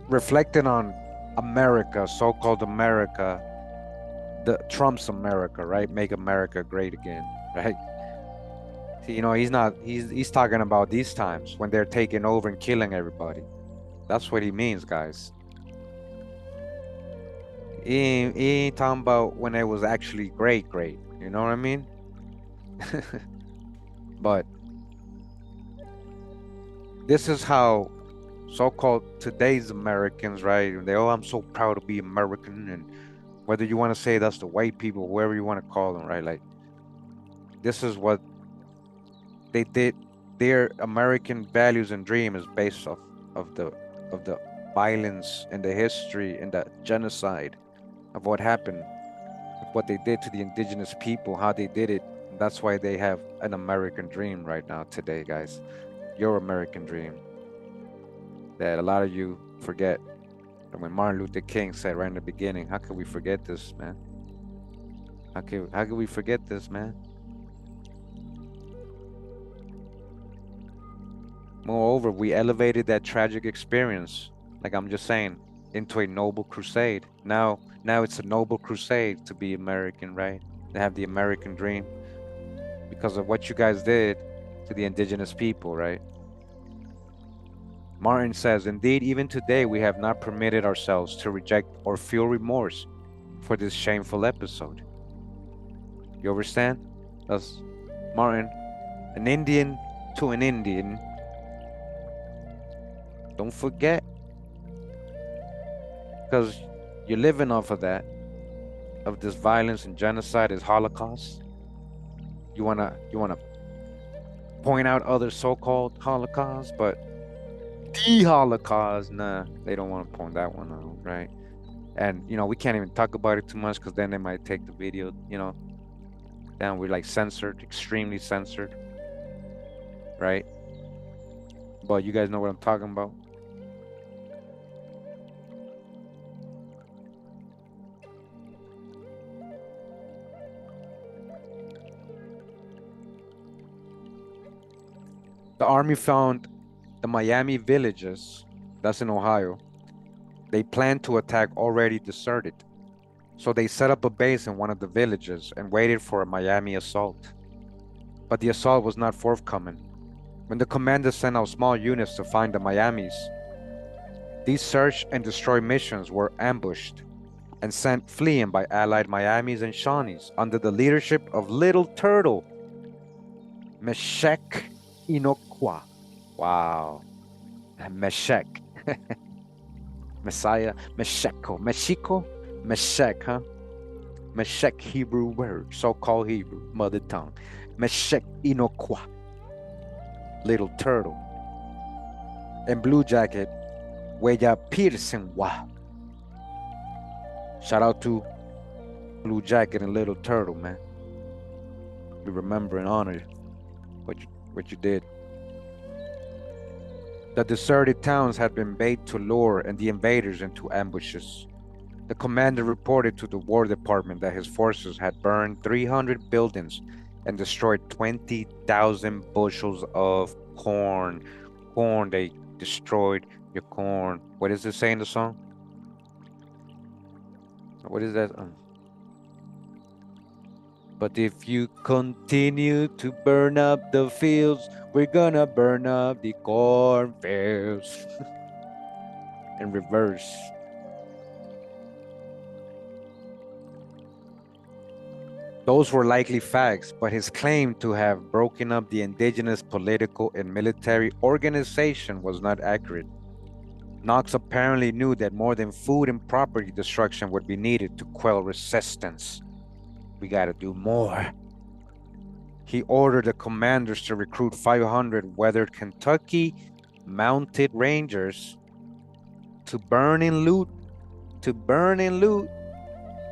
reflecting on America, so-called America, the Trump's America, right? Make America great again, right? See, he's talking about these times when they're taking over and killing everybody. That's what he means, guys. He ain't talking about when it was actually great. You know what I mean? But this is how so-called today's Americans, right? They, oh, I'm so proud to be American, and whether you want to say that's the white people, whoever you want to call them, right? Like, this is what they did. Their American values and dream is based off of the violence and the history and the genocide of what happened, what they did to the indigenous people, how they did it. And that's why they have an American dream right now today, guys. your American dream that a lot of you forget. And when Martin Luther King said right in the beginning, how could we forget this, man? How could we forget this, man? Moreover, we elevated that tragic experience, like I'm just saying, into a noble crusade. Now it's a noble crusade to be American, right? To have the American dream because of what you guys did to the indigenous people, right? Martin says, indeed, even today we have not permitted ourselves to reject or feel remorse for this shameful episode. You understand? That's Martin, an Indian to an Indian. Don't forget, because you're living off of that, of this violence and genocide, is Holocaust. You wanna point out other so-called Holocausts, but the Holocaust, nah, they don't want to point that one out, right? And we can't even talk about it too much because then they might take the video, then we're like censored, extremely censored, right? But you guys know what I'm talking about. The army found the Miami villages, that's in Ohio. They planned to attack already deserted. So they set up a base in one of the villages and waited for a Miami assault. But the assault was not forthcoming. When the commander sent out small units to find the Miamis, these search and destroy missions were ambushed and sent fleeing by allied Miamis and Shawnees under the leadership of Little Turtle, Meshek Inokwa. Wow. Meshek. Messiah. Mesheko. Meshiko. Meshek, huh? Meshek Hebrew word, so-called Hebrew, mother tongue. Meshek Inokwa. Little Turtle. And Blue Jacket, Huella Pearson. Wow. Shout out to Blue Jacket and Little Turtle, man. We remember and honor what you did. The deserted towns had been bait to lure and the invaders into ambushes. The commander reported to the War Department that his forces had burned 300 buildings and destroyed 20,000 bushels of corn. Corn, they destroyed your corn. What does it say in the song? What is that? But if you continue to burn up the fields, we're gonna burn up the cornfields. In reverse. Those were likely facts, but his claim to have broken up the indigenous political and military organization was not accurate. Knox apparently knew that more than food and property destruction would be needed to quell resistance. We gotta do more. He ordered the commanders to recruit 500 weathered Kentucky mounted rangers to burn and loot.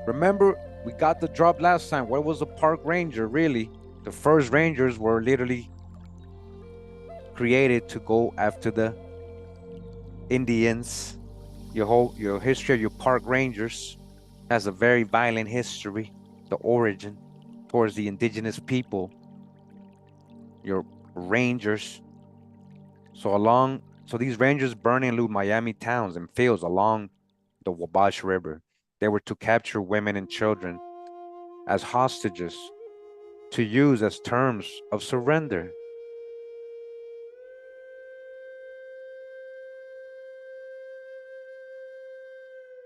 Remember, we got the drop last time. What was a park ranger, really? The first rangers were literally created to go after the Indians. Your history of your park rangers has a very violent history. The origin towards the indigenous people, your rangers. So these rangers burn and loot Miami towns and fields along the Wabash River. They were to capture women and children as hostages to use as terms of surrender.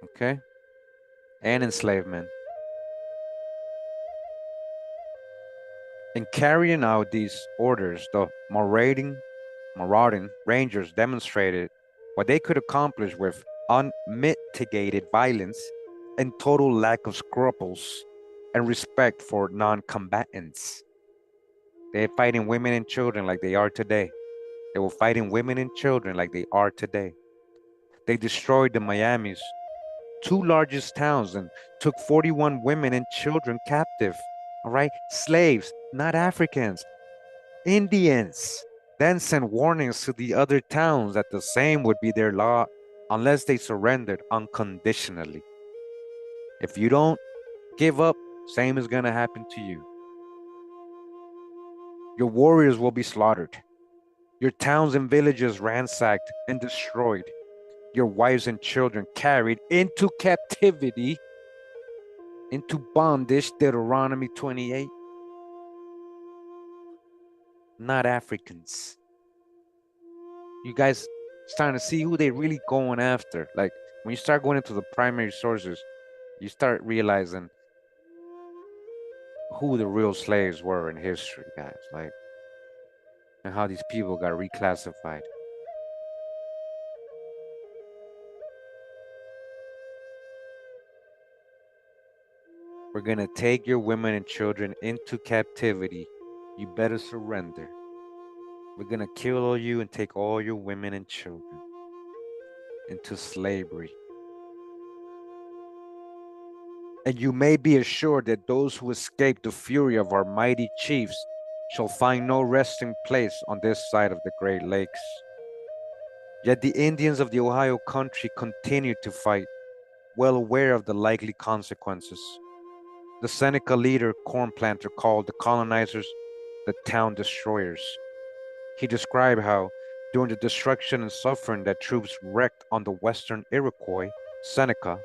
Okay? And enslavement. In carrying out these orders, the marauding rangers demonstrated what they could accomplish with unmitigated violence and total lack of scruples and respect for non-combatants. They're fighting women and children like they are today. They were fighting women and children like they are today. They destroyed the Miami's two largest towns and took 41 women and children captive. All right, slaves, not Africans, Indians. then sent warnings to the other towns that the same would be their law unless they surrendered unconditionally. If you don't give up, same is gonna happen to you. Your warriors will be slaughtered, your towns and villages ransacked and destroyed, your wives and children carried into captivity, into bondage, Deuteronomy 28. Not Africans. You guys starting to see who they really going after. Like when you start going into the primary sources, you start realizing who the real slaves were in history, guys. Like, and how these people got reclassified. We're gonna take your women and children into captivity. You better surrender. We're gonna kill all you and take all your women and children into slavery. And you may be assured that those who escape the fury of our mighty chiefs shall find no resting place on this side of the Great Lakes. Yet the Indians of the Ohio country continued to fight, well aware of the likely consequences. The Seneca leader, corn planter, called the colonizers the town destroyers. He described how, during the destruction and suffering that troops wreaked on the western Iroquois, Seneca,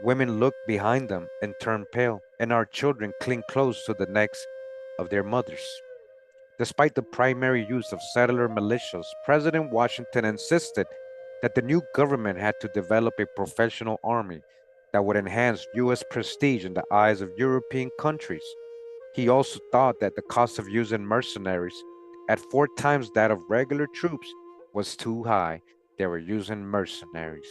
women looked behind them and turned pale, and our children cling close to the necks of their mothers. Despite the primary use of settler militias, President Washington insisted that the new government had to develop a professional army that would enhance U.S. prestige in the eyes of European countries. He also thought that the cost of using mercenaries at 4 times that of regular troops was too high. They were using mercenaries.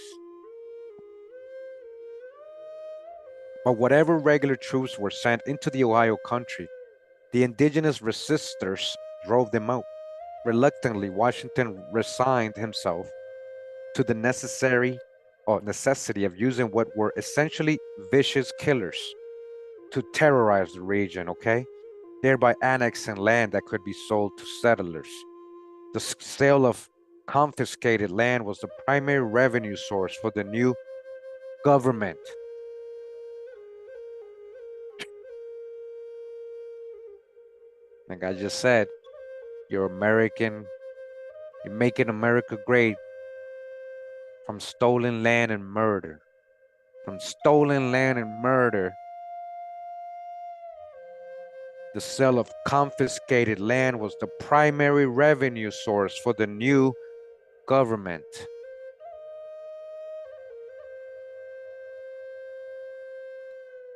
But whatever regular troops were sent into the Ohio country, the indigenous resistors drove them out. Reluctantly, Washington resigned himself to the necessity of using what were essentially vicious killers to terrorize the region, okay? Thereby annexing land that could be sold to settlers. The sale of confiscated land was the primary revenue source for the new government. Like I just said, you're American, you're making America great from stolen land and murder. From stolen land and murder, the sale of confiscated land was the primary revenue source for the new government.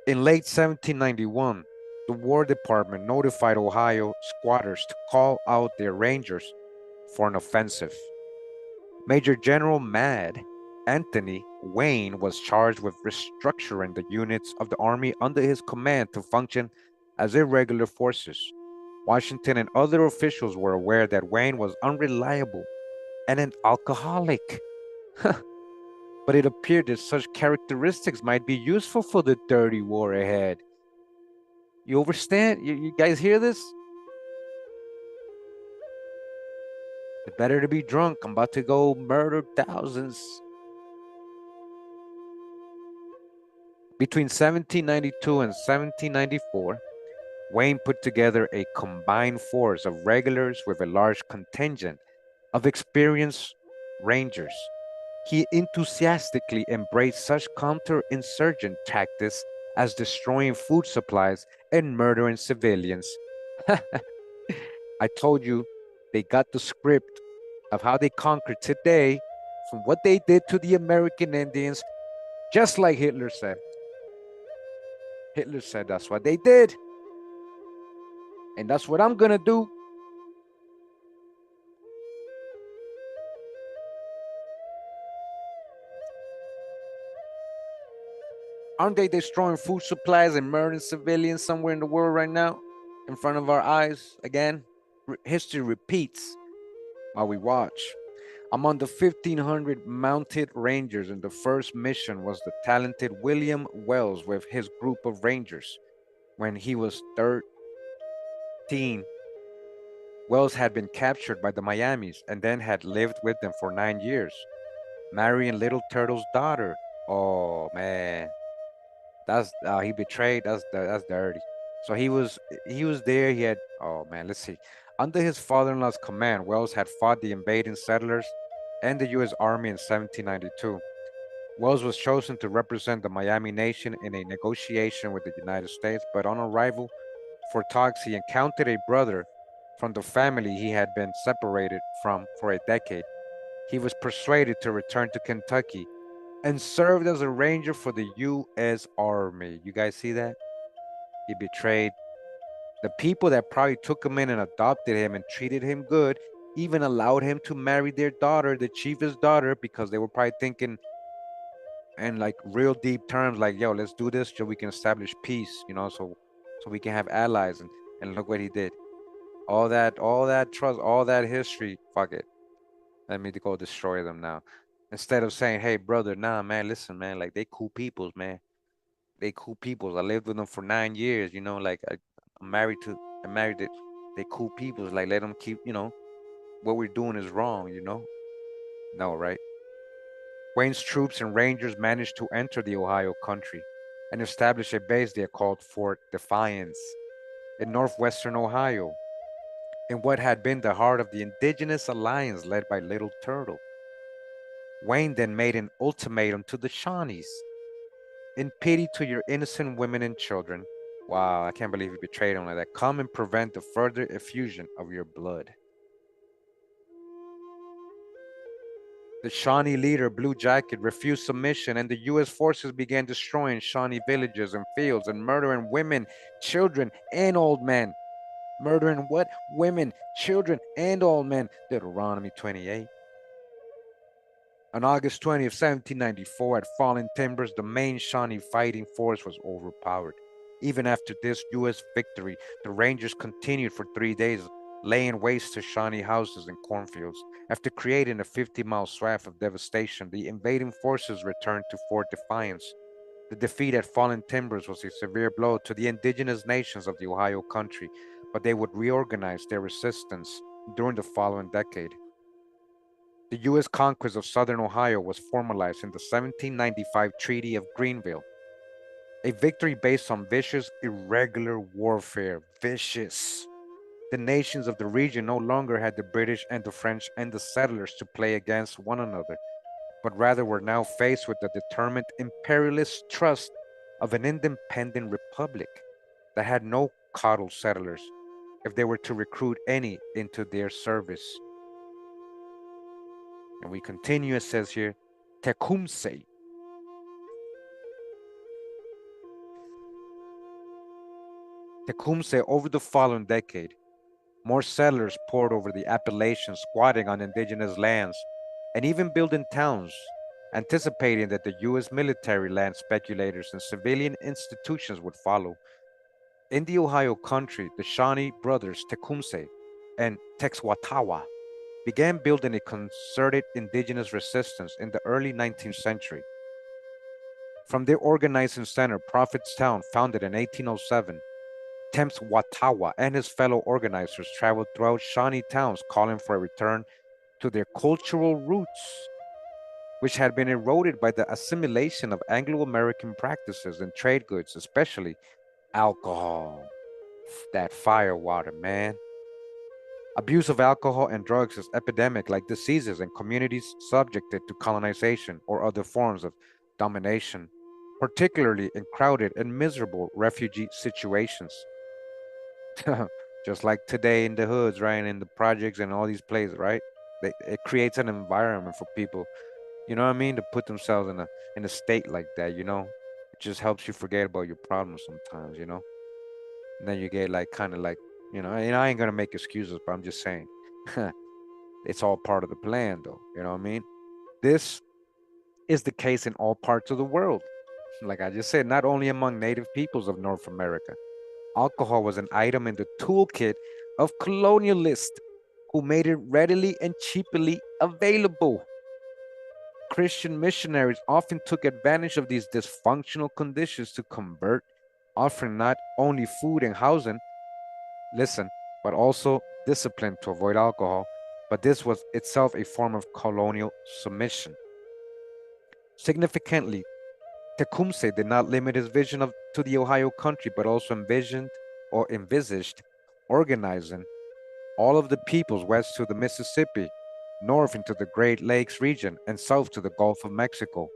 In late 1791, the War Department notified Ohio squatters to call out their rangers for an offensive. Major General Mad Anthony Wayne was charged with restructuring the units of the army under his command to function as irregular forces. Washington and other officials were aware that Wayne was unreliable and an alcoholic. But it appeared that such characteristics might be useful for the dirty war ahead. You understand? You guys hear this? It's better to be drunk. I'm about to go murder thousands. Between 1792 and 1794, Wayne put together a combined force of regulars with a large contingent of experienced rangers. He enthusiastically embraced such counterinsurgent tactics as destroying food supplies and murdering civilians. I told you they got the script of how they conquered today from what they did to the American Indians, just like Hitler said. Hitler said that's what they did. And that's what I'm going to do. Aren't they destroying food supplies and murdering civilians somewhere in the world right now in front of our eyes? Again, history repeats while we watch. Among the 1,500 mounted rangers in the first mission was the talented William Wells with his group of rangers when he was 13 Wells had been captured by the Miamis and then had lived with them for 9 years, marrying Little Turtle's daughter. Oh man, that's he betrayed. That's dirty. So he was there. He had, oh man, let's see. Under his father-in-law's command, Wells had fought the invading settlers and the U.S. Army in 1792. Wells was chosen to represent the Miami nation in a negotiation with the United States, but on arrival for talks, he encountered a brother from the family he had been separated from for a decade. He was persuaded to return to Kentucky and served as a ranger for the U.S. Army. You guys see that? He betrayed the people that probably took him in and adopted him and treated him good, even allowed him to marry their daughter, the chief's daughter, because they were probably thinking in like real deep terms, like, yo, let's do this so we can establish peace, so we can have allies. And look what he did. All that trust, all that history, fuck it. Let me go destroy them now. Instead of saying, hey, brother, nah, man, listen, man, like they cool peoples, man. They cool peoples. I lived with them for 9 years, like I'm married to, I'm married to, they cool peoples. Like let them keep, what we're doing is wrong. No, right? Wayne's troops and Rangers managed to enter the Ohio country and establish a base there called Fort Defiance in northwestern Ohio, in what had been the heart of the Indigenous alliance led by Little Turtle. Wayne then made an ultimatum to the Shawnees: in pity to your innocent women and children. Wow, I can't believe he betrayed them like that. Come and prevent the further effusion of your blood. The Shawnee leader, Blue Jacket, refused submission, and the U.S. forces began destroying Shawnee villages and fields and murdering women, children, and old men. Murdering what? Women, children, and old men. Deuteronomy 28. On August 20th, 1794, at Fallen Timbers, the main Shawnee fighting force was overpowered. Even after this U.S. victory, the Rangers continued for 3 days, laying waste to Shawnee houses and cornfields. After creating a 50-mile swath of devastation, the invading forces returned to Fort Defiance. The defeat at Fallen Timbers was a severe blow to the indigenous nations of the Ohio country, but they would reorganize their resistance during the following decade. The U.S. conquest of southern Ohio was formalized in the 1795 Treaty of Greenville, a victory based on vicious, irregular warfare. Vicious. The nations of the region no longer had the British and the French and the settlers to play against one another, but rather were now faced with the determined imperialist trust of an independent republic that had no coddled settlers if they were to recruit any into their service. And we continue, it says here, Tecumseh. Tecumseh, over the following decade, more settlers poured over the Appalachians, squatting on indigenous lands, and even building towns, anticipating that the U.S. military, land speculators, and civilian institutions would follow. In the Ohio country, the Shawnee brothers Tecumseh and Texwatawa began building a concerted indigenous resistance in the early 19th century. From their organizing center, Prophetstown, founded in 1807, Watawa and his fellow organizers traveled throughout Shawnee towns calling for a return to their cultural roots, which had been eroded by the assimilation of Anglo American practices and trade goods, especially alcohol. That fire water, man. Abuse of alcohol and drugs is epidemic like diseases in communities subjected to colonization or other forms of domination, particularly in crowded and miserable refugee situations. Just like today in the hoods, right? And in the projects and all these places, right? It creates an environment for people, you know what I mean, to put themselves in a state like that. It just helps you forget about your problems sometimes. And then you get like kind of like, and I ain't gonna make excuses, but I'm just saying it's all part of the plan though, you know what I mean? This is the case in all parts of the world. Like I just said, not only among native peoples of North America. Alcohol was an item in the toolkit of colonialists who made it readily and cheaply available. Christian missionaries often took advantage of these dysfunctional conditions to convert, offering not only food and housing, listen, but also discipline to avoid alcohol, but this was itself a form of colonial submission. Significantly, Tecumseh did not limit his vision to the Ohio country, but also envisaged organizing all of the peoples west to the Mississippi, north into the Great Lakes region, and south to the Gulf of Mexico.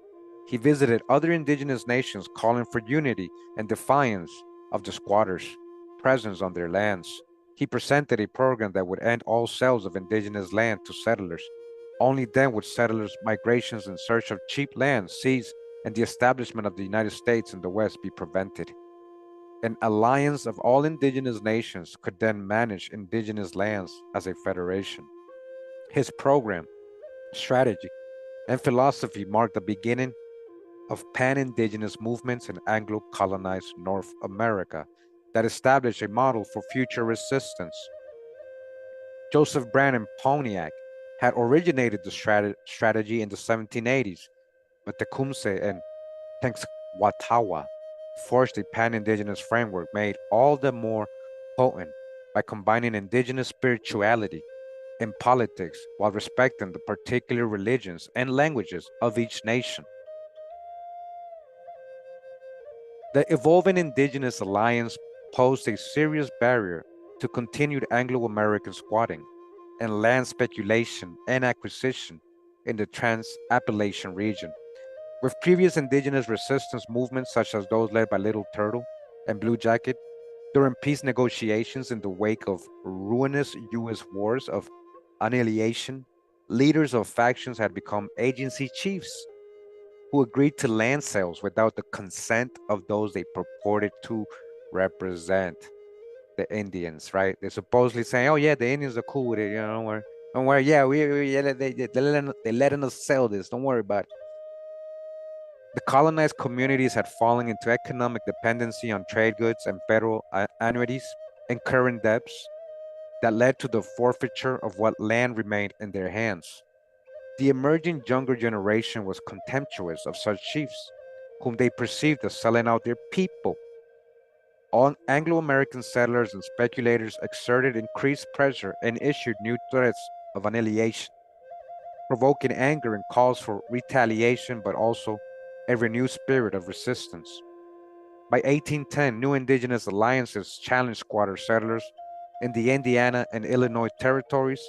He visited other indigenous nations calling for unity and defiance of the squatters' presence on their lands. He presented a program that would end all sales of indigenous land to settlers. Only then would settlers' migrations in search of cheap land cease and the establishment of the United States in the West be prevented. An alliance of all indigenous nations could then manage indigenous lands as a federation. His program, strategy, and philosophy marked the beginning of pan-indigenous movements in Anglo-colonized North America that established a model for future resistance. Joseph Brand Pontiac had originated the strategy in the 1780s, but Tecumseh and Tenskwatawa forged a pan-indigenous framework made all the more potent by combining indigenous spirituality and politics while respecting the particular religions and languages of each nation. The evolving indigenous alliance posed a serious barrier to continued Anglo-American squatting and land speculation and acquisition in the Trans-Appalachian region. With previous indigenous resistance movements such as those led by Little Turtle and Blue Jacket during peace negotiations in the wake of ruinous U.S. wars of annihilation, leaders of factions had become agency chiefs who agreed to land sales without the consent of those they purported to represent, the Indians, right? They're supposedly saying, "Oh yeah, the Indians are cool with it. You know, don't worry. Yeah, yeah, they letting us sell this. Don't worry about it." The colonized communities had fallen into economic dependency on trade goods and federal annuities and current debts that led to the forfeiture of what land remained in their hands. The emerging younger generation was contemptuous of such chiefs, whom they perceived as selling out their people. All Anglo-American settlers and speculators exerted increased pressure and issued new threats of annihilation, provoking anger and calls for retaliation, but also a renewed spirit of resistance. By 1810, new indigenous alliances challenged squatter settlers in the Indiana and Illinois territories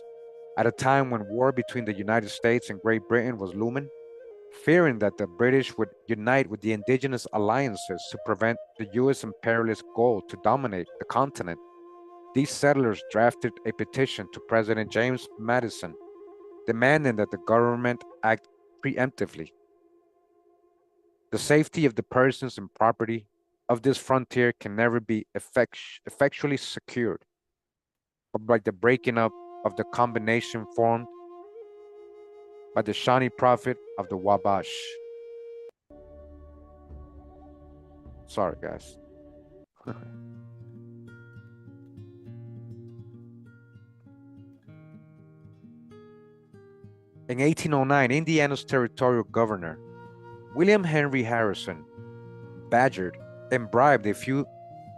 at a time when war between the United States and Great Britain was looming. Fearing that the British would unite with the indigenous alliances to prevent the U.S. imperialist goal to dominate the continent, these settlers drafted a petition to President James Madison demanding that the government act preemptively. The safety of the persons and property of this frontier can never be effectually secured but by the breaking up of the combination formed by the Shawnee Prophet of the Wabash. Sorry, guys. In 1809, Indiana's territorial governor, William Henry Harrison, badgered and bribed a few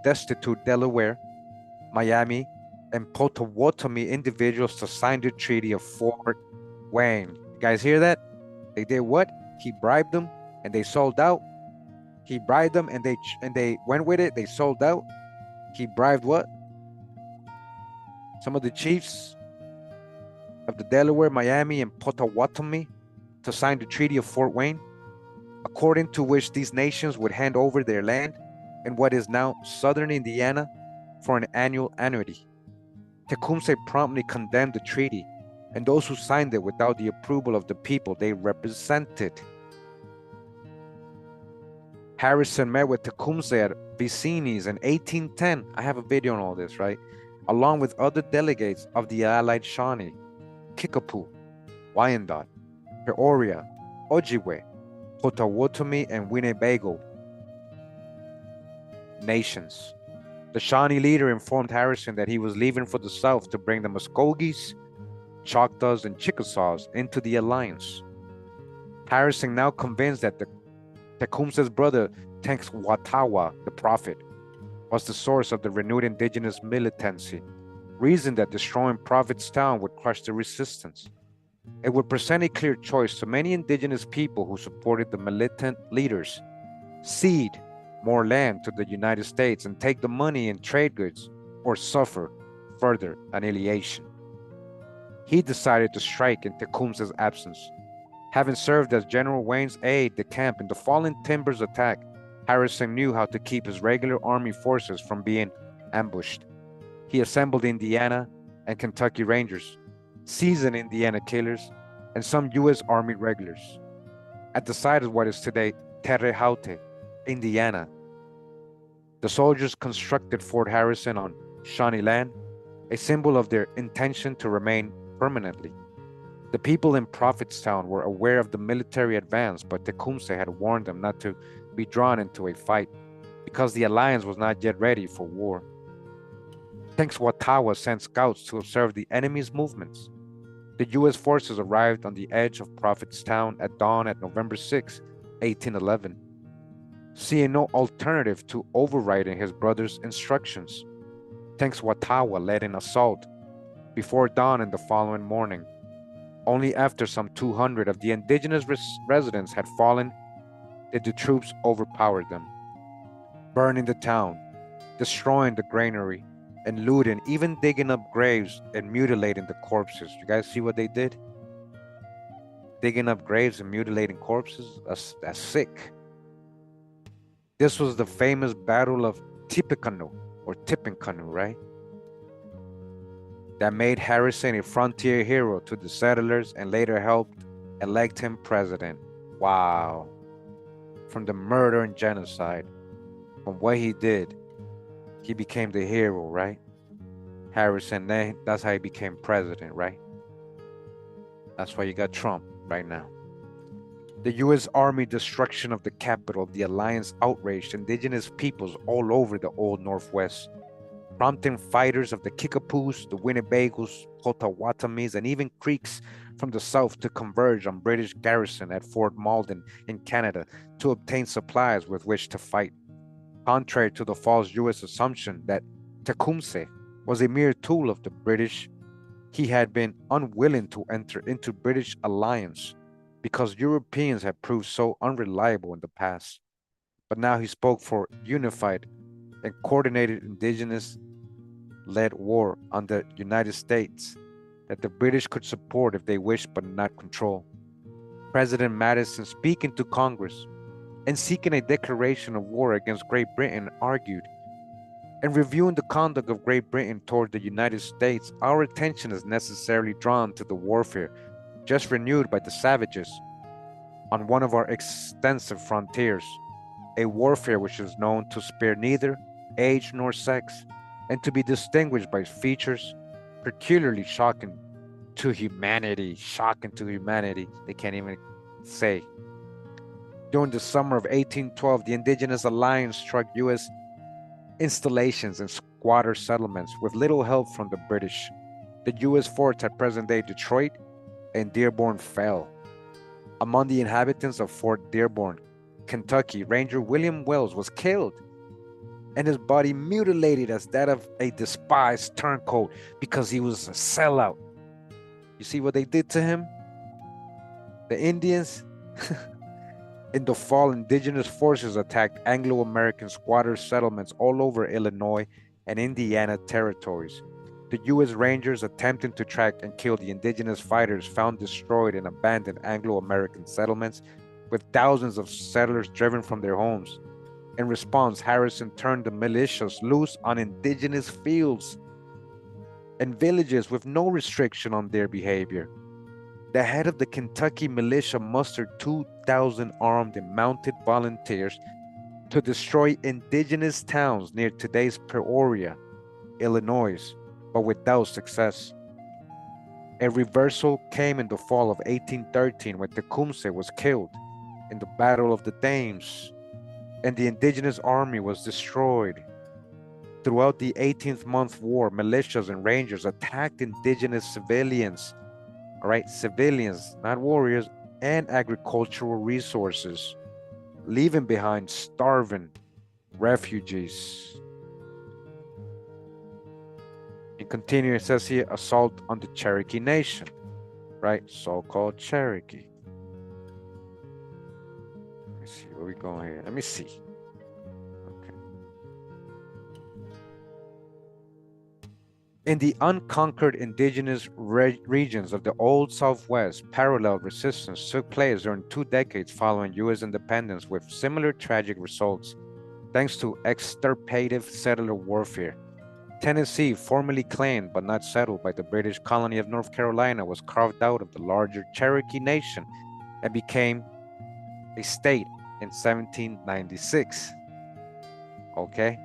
destitute Delaware, Miami, and Potawatomi individuals to sign the Treaty of Fort Wayne. You guys hear that? They did what? He bribed them and they sold out. He bribed them and they went with it. They sold out. He bribed what? Some of the chiefs of the Delaware, Miami, and Potawatomi to sign the Treaty of Fort Wayne, according to which these nations would hand over their land in what is now southern Indiana for an annual annuity. Tecumseh promptly condemned the treaty and those who signed it without the approval of the people they represented. Harrison met with Tecumseh at Vicini's in 1810. I have a video on all this, right? Along with other delegates of the allied Shawnee, Kickapoo, Wyandot, Peoria, Ojibwe, Potawatomi, and Winnebago nations. The Shawnee leader informed Harrison that he was leaving for the south to bring the Muskogees, Choctaws, and Chickasaws into the alliance. Harrison, now convinced that Tecumseh's brother Tenskwatawa, the prophet, was the source of the renewed indigenous militancy, reasoned that destroying Provincetown would crush the resistance. It would present a clear choice to many indigenous people who supported the militant leaders: cede more land to the United States and take the money in trade goods, or suffer further annihilation. He decided to strike in Tecumseh's absence. Having served as General Wayne's aide de camp in the fallen Timbers attack, Harrison knew how to keep his regular army forces from being ambushed. He assembled Indiana and Kentucky Rangers, seasoned Indiana killers, and some U.S. Army regulars. At the site of what is today Terre Haute, Indiana, the soldiers constructed Fort Harrison on Shawnee land, a symbol of their intention to remain permanently. The people in Prophetstown were aware of the military advance, but Tecumseh had warned them not to be drawn into a fight because the alliance was not yet ready for war. Tenskwatawa sent scouts to observe the enemy's movements. The U.S. forces arrived on the edge of Prophetstown at dawn at November 6, 1811. Seeing no alternative to overriding his brother's instructions, Tenskwatawa led an assault before dawn in the following morning. Only after some 200 of the indigenous residents had fallen did the troops overpower them, burning the town, destroying the granary, and looting, even digging up graves and mutilating the corpses. You guys see what they did? Digging up graves and mutilating corpses? That's sick. This was the famous Battle of Tippecanoe, or Tippecanoe, right? That made Harrison a frontier hero to the settlers and later helped elect him president. Wow. From the murder and genocide, from what he did, he became the hero, right? Harrison, that's how he became president, right? That's why you got Trump right now. The U.S. Army destruction of the capital, the alliance outraged indigenous peoples all over the old Northwest, prompting fighters of the Kickapoos, the Winnebagos, Potawatomis, and even Creeks from the south to converge on British garrison at Fort Malden in Canada to obtain supplies with which to fight. Contrary to the false U.S. assumption that Tecumseh was a mere tool of the British, he had been unwilling to enter into British alliance because Europeans had proved so unreliable in the past. But now he spoke for unified and coordinated indigenous-led war on the United States that the British could support if they wished but not control. President Madison, speaking to Congress and seeking a declaration of war against Great Britain, argued, "In reviewing the conduct of Great Britain toward the United States, our attention is necessarily drawn to the warfare just renewed by the savages on one of our extensive frontiers, a warfare which is known to spare neither age nor sex, and to be distinguished by features peculiarly shocking to humanity." Shocking to humanity, they can't even say. During the summer of 1812, the Indigenous Alliance struck U.S. installations and squatter settlements with little help from the British. The U.S. forts at present-day Detroit and Dearborn fell. Among the inhabitants of Fort Dearborn, Kentucky, Ranger William Wells was killed and his body mutilated as that of a despised turncoat because he was a sellout. You see what they did to him? The Indians? In the fall, indigenous forces attacked Anglo-American squatter settlements all over Illinois and Indiana territories. The U.S. Rangers attempting to track and kill the indigenous fighters found destroyed and abandoned Anglo-American settlements, with thousands of settlers driven from their homes. In response, Harrison turned the militias loose on indigenous fields and villages with no restriction on their behavior. The head of the Kentucky militia mustered 2,000 armed and mounted volunteers to destroy indigenous towns near today's Peoria, Illinois, but without success. A reversal came in the fall of 1813 when Tecumseh was killed in the Battle of the Thames, and the indigenous army was destroyed. Throughout the 18th-month war, militias and rangers attacked indigenous civilians, all right, civilians, not warriors, and agricultural resources, leaving behind starving refugees. And continue, it says here, assault on the Cherokee Nation, right? So-called Cherokee. Let me see, where we going here? Let me see. Okay. In the unconquered indigenous regions of the old Southwest, parallel resistance took place during 2 decades following U.S. independence with similar tragic results, thanks to extirpative settler warfare. Tennessee, formerly claimed but not settled by the British colony of North Carolina, was carved out of the larger Cherokee Nation and became a state in 1796. Okay?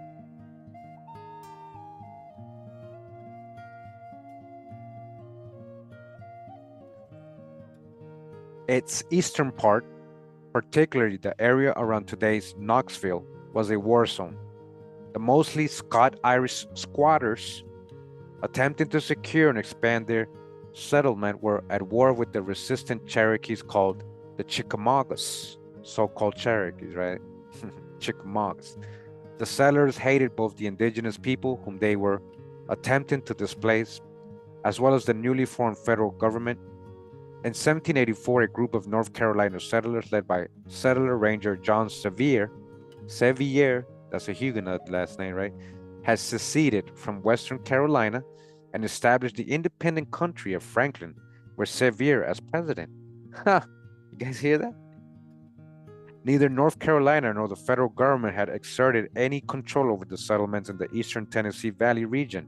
Its eastern part, particularly the area around today's Knoxville, was a war zone. The mostly Scot-Irish squatters attempting to secure and expand their settlement were at war with the resistant Cherokees called the Chickamaugas, so-called Cherokees, right? Chickamaugas. The settlers hated both the indigenous people whom they were attempting to displace, as well as the newly formed federal government. In 1784, a group of North Carolina settlers led by settler ranger John Sevier, that's a Huguenot last name, right, has seceded from Western Carolina and established the independent country of Franklin, with Sevier as president. Ha! You guys hear that? Neither North Carolina nor the federal government had exerted any control over the settlements in the eastern Tennessee Valley region.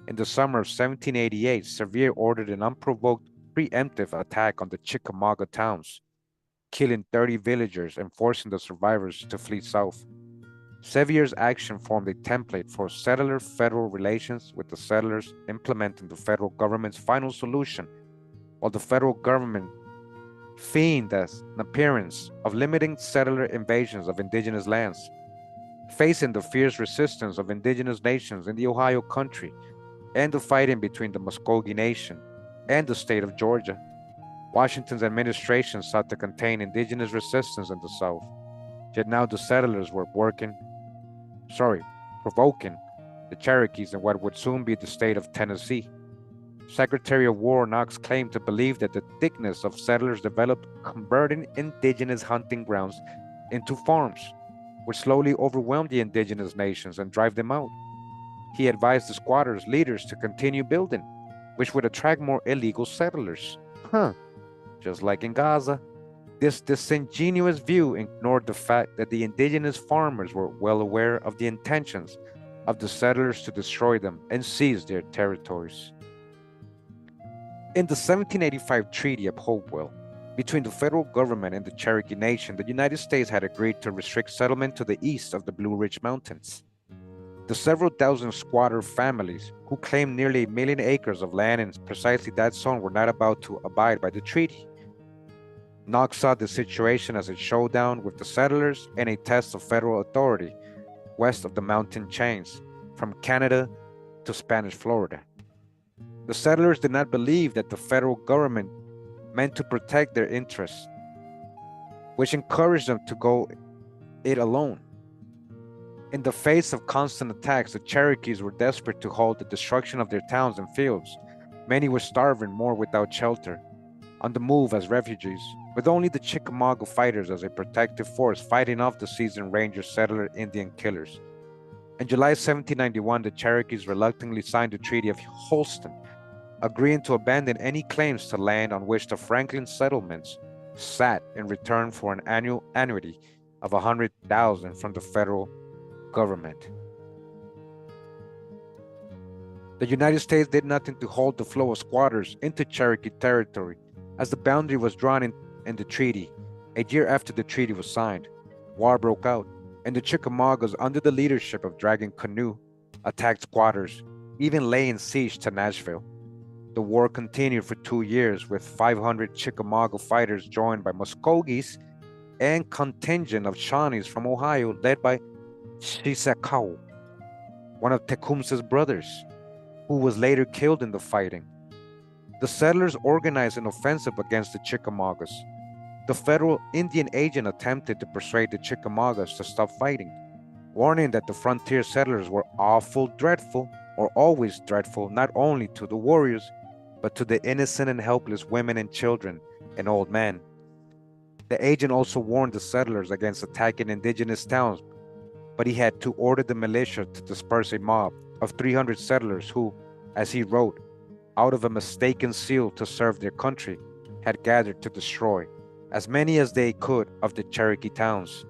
In the summer of 1788, Sevier ordered an unprovoked preemptive attack on the Chickamauga towns, killing 30 villagers and forcing the survivors to flee south. Sevier's action formed a template for settler-federal relations, with the settlers implementing the federal government's final solution, while the federal government feigned as an appearance of limiting settler invasions of indigenous lands. Facing the fierce resistance of indigenous nations in the Ohio country and the fighting between the Muskogee Nation and the state of Georgia, Washington's administration sought to contain indigenous resistance in the South. Yet now the settlers were provoking the Cherokees in what would soon be the state of Tennessee. Secretary of War Knox claimed to believe that the thickness of settlers developed, converting indigenous hunting grounds into farms, would slowly overwhelm the indigenous nations and drive them out. He advised the squatters' leaders to continue building, which would attract more illegal settlers. Just like in Gaza. This disingenuous view ignored the fact that the indigenous farmers were well aware of the intentions of the settlers to destroy them and seize their territories. In the 1785 Treaty of Hopewell, between the federal government and the Cherokee Nation, the United States had agreed to restrict settlement to the east of the Blue Ridge Mountains. The several thousand squatter families who claimed nearly 1 million acres of land in precisely that zone were not about to abide by the treaty. Knox saw the situation as a showdown with the settlers and a test of federal authority west of the mountain chains, from Canada to Spanish Florida. The settlers did not believe that the federal government meant to protect their interests, which encouraged them to go it alone. In the face of constant attacks, the Cherokees were desperate to halt the destruction of their towns and fields. Many were starving, more without shelter, on the move as refugees, with only the Chickamauga fighters as a protective force fighting off the seasoned Ranger settler Indian killers. In July 1791, the Cherokees reluctantly signed the Treaty of Holston, agreeing to abandon any claims to land on which the Franklin settlements sat in return for an annual annuity of $100,000 from the federal government. The United States did nothing to halt the flow of squatters into Cherokee territory, as the boundary was drawn in the treaty. A year after the treaty was signed, war broke out, and the Chickamaugas, under the leadership of Dragon Canoe, attacked squatters, even laying siege to Nashville. The war continued for 2 years, with 500 Chickamauga fighters joined by Muskogees and contingent of Shawnees from Ohio, led by Shisakau, one of Tecumseh's brothers, who was later killed in the fighting. The settlers organized an offensive against the Chickamaugas. The federal Indian agent attempted to persuade the Chickamaugas to stop fighting, warning that the frontier settlers were awful dreadful or always dreadful not only to the warriors, but to the innocent and helpless women and children and old men. The agent also warned the settlers against attacking indigenous towns, but he had to order the militia to disperse a mob of 300 settlers who, as he wrote, out of a mistaken zeal to serve their country, had gathered to destroy as many as they could of the Cherokee towns.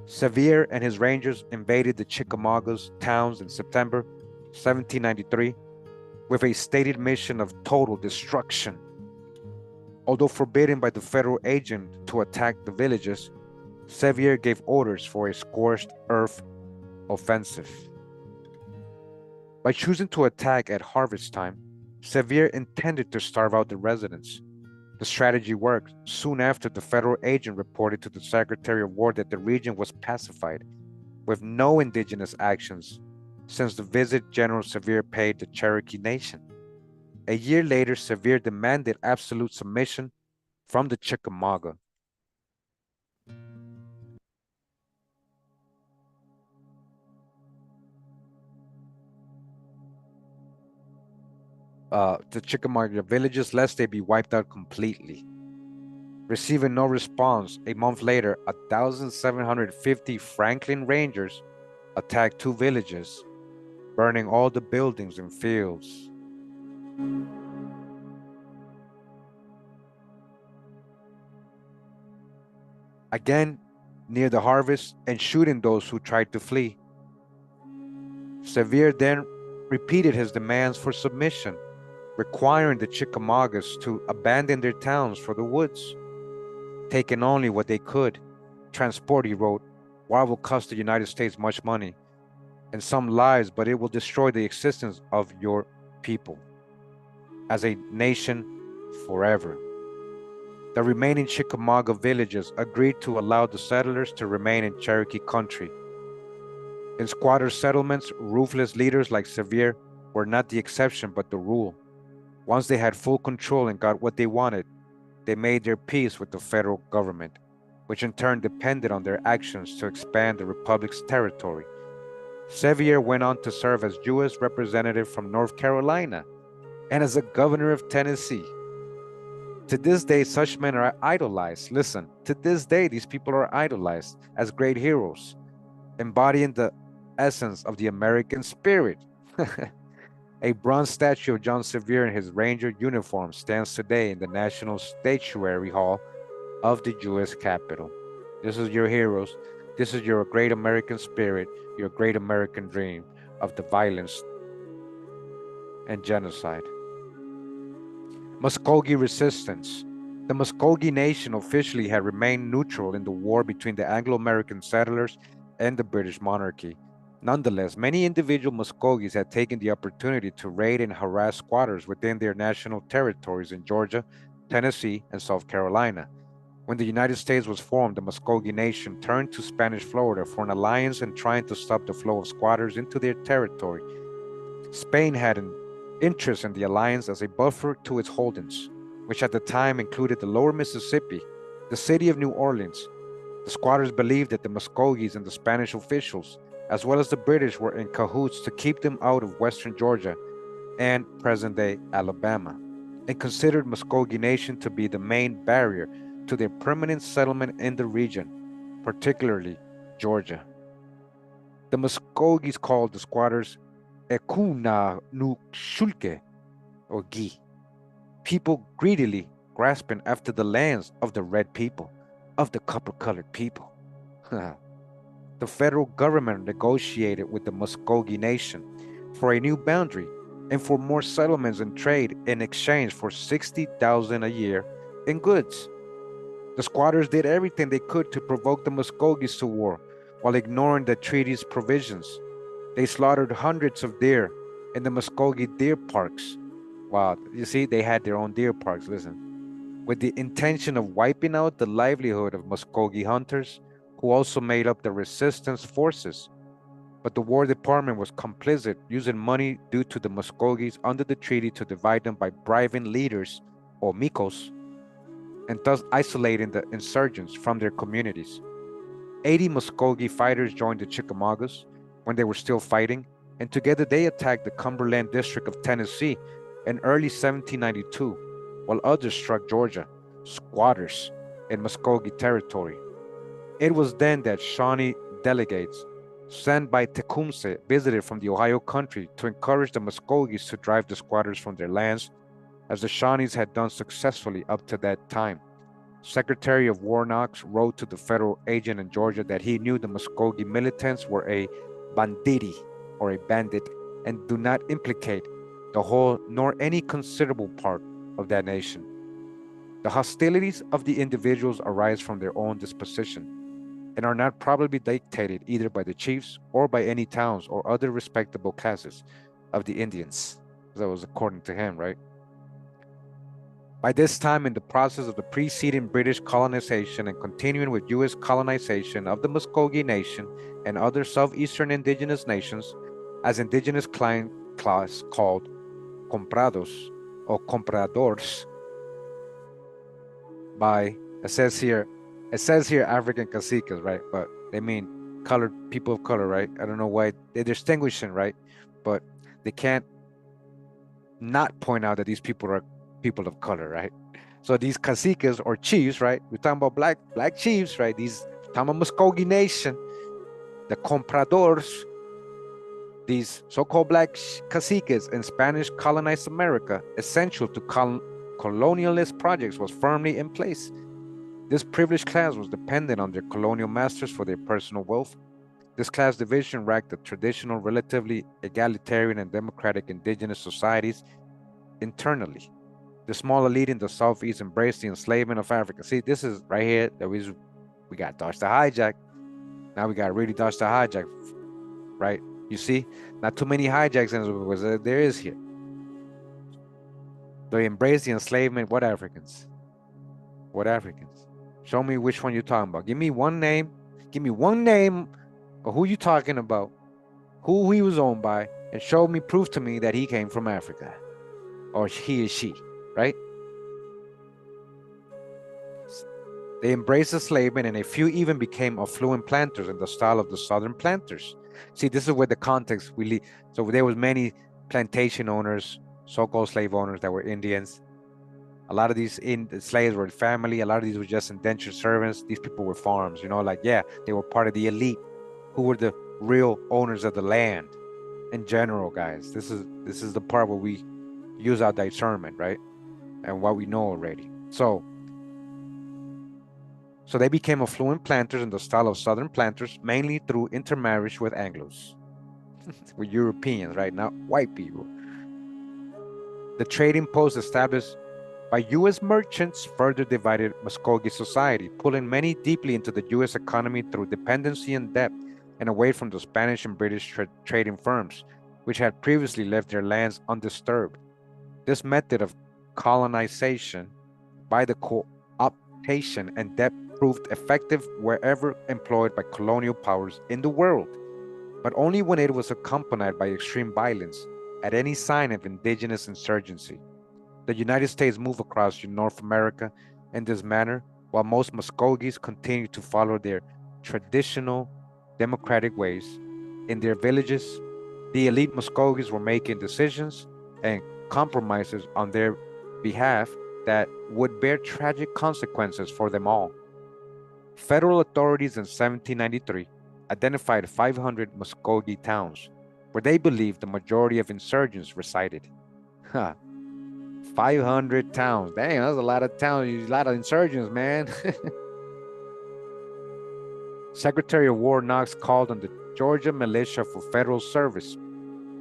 Sevier and his rangers invaded the Chickamauga's towns in September 1793 with a stated mission of total destruction. Although forbidden by the federal agent to attack the villages, Sevier gave orders for a scorched earth offensive. By choosing to attack at harvest time, Sevier intended to starve out the residents. The strategy worked. Soon after, the federal agent reported to the Secretary of War that the region was pacified, with no indigenous actions, since the visit General Sevier paid the Cherokee Nation. A year later, Sevier demanded absolute submission from the Chickamauga. The Chickamauga villages, lest they be wiped out completely. Receiving no response, a month later, 1,750 Franklin Rangers attacked two villages, burning all the buildings and fields. Again, near the harvest, and shooting those who tried to flee. Sevier then repeated his demands for submission, requiring the Chickamaugas to abandon their towns for the woods, taking only what they could. Transport, he wrote, while will cost the United States much money and some lives, but it will destroy the existence of your people as a nation forever. The remaining Chickamauga villages agreed to allow the settlers to remain in Cherokee country. In squatter settlements, ruthless leaders like Sevier were not the exception but the rule. Once they had full control and got what they wanted, they made their peace with the federal government, which in turn depended on their actions to expand the republic's territory. Sevier went on to serve as U.S. representative from North Carolina and as a governor of Tennessee. To this day, such men are idolized. Listen, to this day, these people are idolized as great heroes, embodying the essence of the American spirit. A bronze statue of John Sevier in his Ranger uniform stands today in the National Statuary Hall of the U.S. Capitol. This is your heroes. This is your great American spirit, your great American dream of the violence and genocide. Muskogee resistance. The Muskogee Nation officially had remained neutral in the war between the Anglo-American settlers and the British monarchy. Nonetheless, many individual Muskogees had taken the opportunity to raid and harass squatters within their national territories in Georgia, Tennessee, and South Carolina. When the United States was formed, the Muskogee Nation turned to Spanish Florida for an alliance and trying to stop the flow of squatters into their territory. Spain had an interest in the alliance as a buffer to its holdings, which at the time included the lower Mississippi, the city of New Orleans. The squatters believed that the Muskogees and the Spanish officials, as well as the British, were in cahoots to keep them out of western Georgia and present-day Alabama, and considered Muskogee Nation to be the main barrier to their permanent settlement in the region, particularly Georgia. The Muskogees called the squatters Ekuna nu Shulke, or Gi, people greedily grasping after the lands of the red people, of the copper-colored people. The federal government negotiated with the Muskogee Nation for a new boundary and for more settlements and trade in exchange for $60,000 a year in goods. The squatters did everything they could to provoke the Muskogees to war while ignoring the treaty's provisions. They slaughtered hundreds of deer in the Muskogee deer parks. Wow, you see, they had their own deer parks, listen. With the intention of wiping out the livelihood of Muskogee hunters, who also made up the resistance forces. But the War Department was complicit, using money due to the Muskogees under the treaty to divide them by bribing leaders, or Mikos, and thus isolating the insurgents from their communities. 80 Muskogee fighters joined the Chickamaugas when they were still fighting, and together they attacked the Cumberland district of Tennessee in early 1792, while others struck Georgia, squatters in Muskogee territory. It was then that Shawnee delegates sent by Tecumseh visited from the Ohio country to encourage the Muskogees to drive the squatters from their lands, as the Shawnees had done successfully up to that time. Secretary of War Knox wrote to the federal agent in Georgia that he knew the Muskogee militants were a banditti, or a bandit, and do not implicate the whole nor any considerable part of that nation. The hostilities of the individuals arise from their own disposition, and are not probably dictated either by the chiefs or by any towns or other respectable classes of the Indians. That was according to him, right? By this time, in the process of the preceding British colonization and continuing with U.S. colonization of the Muskogee Nation and other southeastern indigenous nations, as indigenous client class called comprados or compradores by, it says here African caciques, right? But they mean colored people of color, right? I don't know why they're distinguishing, right? But they can't not point out that these people are people of color, right? So these caciques or chiefs, right? We're talking about black chiefs, right? These talking about Muskogee Nation, the compradors, these so-called black caciques in Spanish colonized America, essential to colonialist projects, was firmly in place. This privileged class was dependent on their colonial masters for their personal wealth. This class division racked the traditional, relatively egalitarian and democratic indigenous societies internally. The small elite in the Southeast embraced the enslavement of Africa. See, this is right here that we got dodged the hijack. Now we got really dodged the hijack, right? You see, not too many hijacks as there is here. They embraced the enslavement. What Africans? What Africans? Show me which one you're talking about. Give me one name. Give me one name of who you talking about, who he was owned by, and show me, proof to me that he came from Africa, or he is she, right? They embraced enslavement, and a few even became affluent planters in the style of the Southern planters. See, this is where the context we leave. So there was many plantation owners, so-called slave owners that were Indians. A lot of these slaves were family. A lot of these were just indentured servants. These people were farms, like, yeah, they were part of the elite who were the real owners of the land in general, guys. This is the part where we use our discernment, right? And what we know already. So they became affluent planters in the style of Southern planters, mainly through intermarriage with Anglos, with Europeans, right? Not white people. The trading post established by U.S. merchants further divided Muskogee society, pulling many deeply into the U.S. economy through dependency and debt, and away from the Spanish and British trading firms, which had previously left their lands undisturbed. This method of colonization by the co-optation and debt proved effective wherever employed by colonial powers in the world, but only when it was accompanied by extreme violence at any sign of indigenous insurgency. The United States moved across North America in this manner, while most Muskogees continued to follow their traditional democratic ways. In their villages, the elite Muskogees were making decisions and compromises on their behalf that would bear tragic consequences for them all. Federal authorities in 1793 identified 500 Muskogee towns where they believed the majority of insurgents resided. 500 towns. Dang, that's a lot of towns, a lot of insurgents, man. Secretary of War Knox called on the Georgia militia for federal service.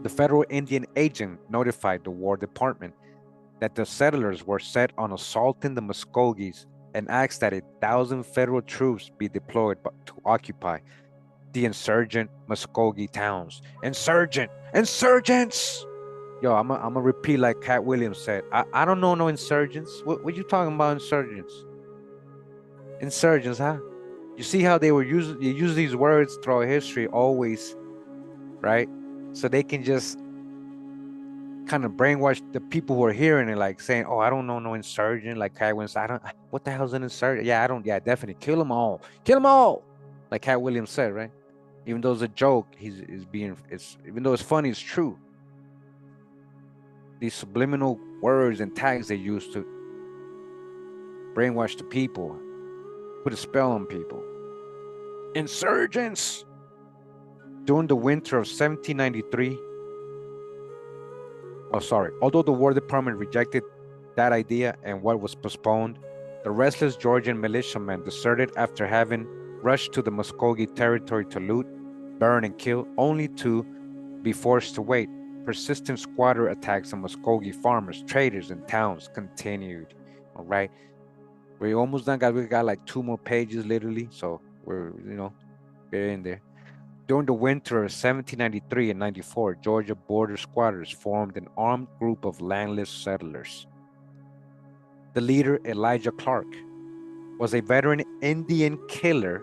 The federal Indian agent notified the War Department that the settlers were set on assaulting the Muskogees and asked that 1,000 federal troops be deployed to occupy the insurgent Muskogee towns. Insurgents! Yo, I'm gonna repeat like Cat Williams said. I don't know no insurgents. What you talking about, insurgents? Insurgents, huh? You see how they use these words throughout history always, right? So they can just kind of brainwash the people who are hearing it, like saying, "Oh, I don't know no insurgent." Like Cat Williams, what the hell's an insurgent? Yeah, I don't. Yeah, definitely kill them all. Kill them all, like Cat Williams said, right? Even though it's a joke, he's being it's even though it's funny, it's true. These subliminal words and tags they use to brainwash the people, put a spell on people. Insurgents! During the winter of 1793, oh, sorry, although the War Department rejected that idea and what was postponed, the restless Georgian militiamen deserted after having rushed to the Muskogee territory to loot, burn, and kill, only to be forced to wait. Persistent squatter attacks on Muskogee farmers, traders, and towns continued. All right, we're almost done, guys. We got like 2 more pages, literally. So we're in there. During the winter of 1793 and 94, Georgia border squatters formed an armed group of landless settlers. The leader, Elijah Clark, was a veteran Indian killer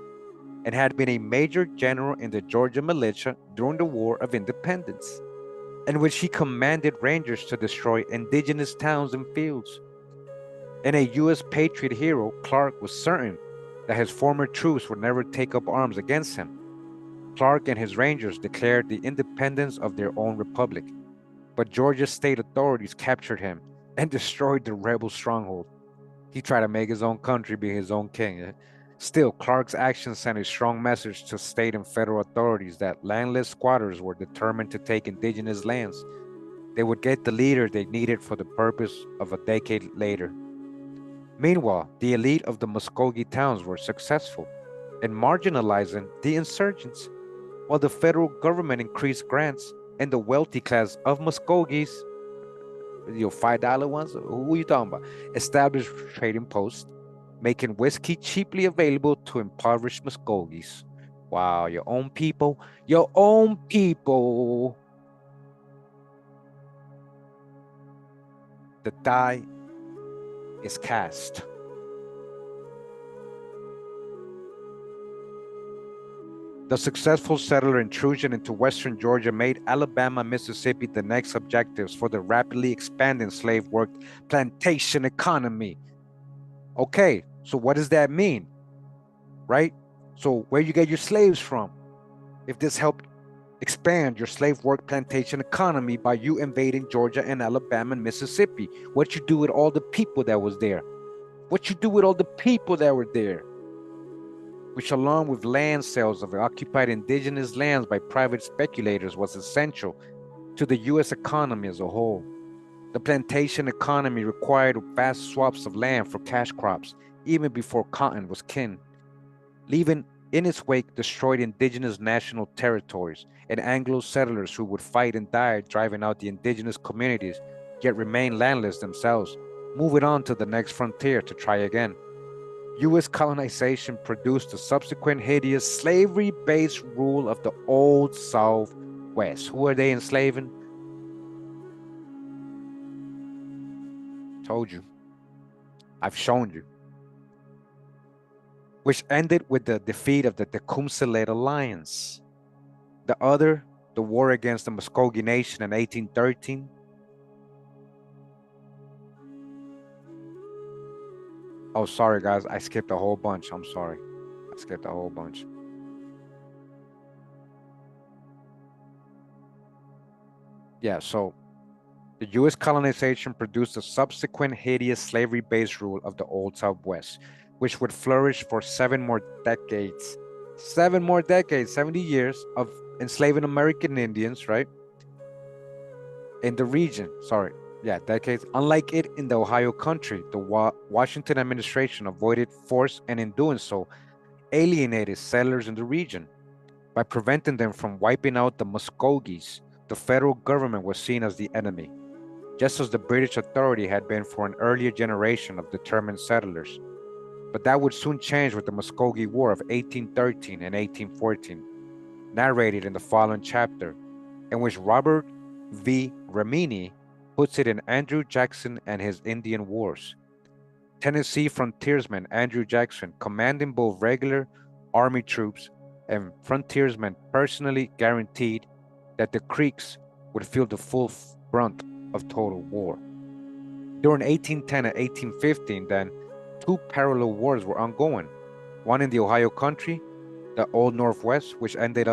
and had been a major general in the Georgia militia during the War of Independence, in which he commanded rangers to destroy indigenous towns and fields. And a U.S. patriot hero, Clark was certain that his former troops would never take up arms against him. Clark and his rangers declared the independence of their own republic, but Georgia state authorities captured him and destroyed the rebel stronghold. He tried to make his own country be his own king. Still, Clark's actions sent a strong message to state and federal authorities that landless squatters were determined to take indigenous lands. They would get the leader they needed for the purpose of a decade later. Meanwhile, the elite of the Muskogee towns were successful in marginalizing the insurgents, while the federal government increased grants and the wealthy class of Muskogees, $5 ones, who are you talking about, established trading posts, making whiskey cheaply available to impoverished Muskogees. Wow, your own people, your own people. The die is cast. The successful settler intrusion into western Georgia made Alabama and Mississippi the next objectives for the rapidly expanding slave work plantation economy. Okay, so what does that mean? Right? So where you get your slaves from? If this helped expand your slave work plantation economy by you invading Georgia and Alabama and Mississippi, what you do with all the people that was there? What you do with all the people that were there? Which, along with land sales of occupied indigenous lands by private speculators, was essential to the U.S. economy as a whole. The plantation economy required vast swaths of land for cash crops, even before cotton was kin, leaving in its wake destroyed indigenous national territories and Anglo settlers who would fight and die driving out the indigenous communities, yet remain landless themselves, moving on to the next frontier to try again. U.S. colonization produced the subsequent hideous slavery-based rule of the Old Southwest. Who are they enslaving? Told you. I've shown you. Which ended with the defeat of the Tecumseh Alliance. The other, the war against the Muskogee Nation in 1813. Oh, sorry, guys. I skipped a whole bunch. I'm sorry. I skipped a whole bunch. Yeah, so the U.S. colonization produced the subsequent hideous slavery-based rule of the Old Southwest, which would flourish for 7 more decades. 7 more decades, 70 years of enslaving American Indians, right? In the region, sorry. Yeah, decades. Unlike it in the Ohio country, the Washington administration avoided force and in doing so, alienated settlers in the region. By preventing them from wiping out the Muskogees, the federal government was seen as the enemy, just as the British authority had been for an earlier generation of determined settlers. But that would soon change with the Muskogee War of 1813 and 1814, narrated in the following chapter, in which Robert V. Remini puts it in Andrew Jackson and his Indian Wars. Tennessee frontiersman Andrew Jackson, commanding both regular army troops and frontiersmen, personally guaranteed that the Creeks would feel the full brunt of total war. During 1810 and 1815, then, 2 parallel wars were ongoing, one in the Ohio country, the Old Northwest, which ended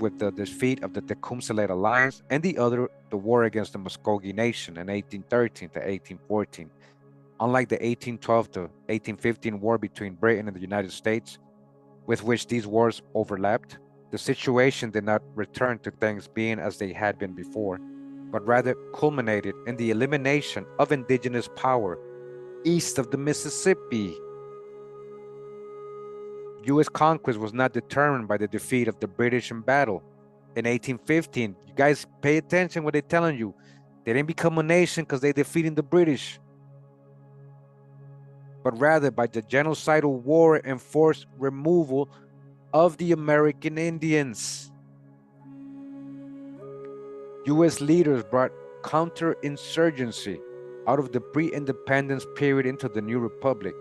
with the defeat of the Tecumseh-led alliance, and the other, the war against the Muskogee Nation in 1813 to 1814. Unlike the 1812 to 1815 war between Britain and the United States, with which these wars overlapped, the situation did not return to things being as they had been before, but rather culminated in the elimination of indigenous power east of the Mississippi. U.S. conquest was not determined by the defeat of the British in battle. In 1815, you guys pay attention what they're telling you. They didn't become a nation because they defeated the British, but rather by the genocidal war and forced removal of the American Indians. U.S. leaders brought counterinsurgency out of the pre-independence period into the new republic,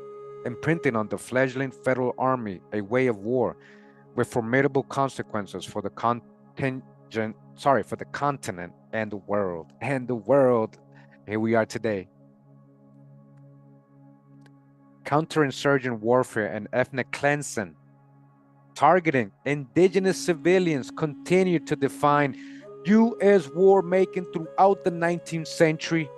imprinting on the fledgling federal army a way of war with formidable consequences for the for the continent and the world. And the world, here we are today. Counterinsurgent warfare and ethnic cleansing, targeting indigenous civilians, continued to define U.S. war making throughout the 19th century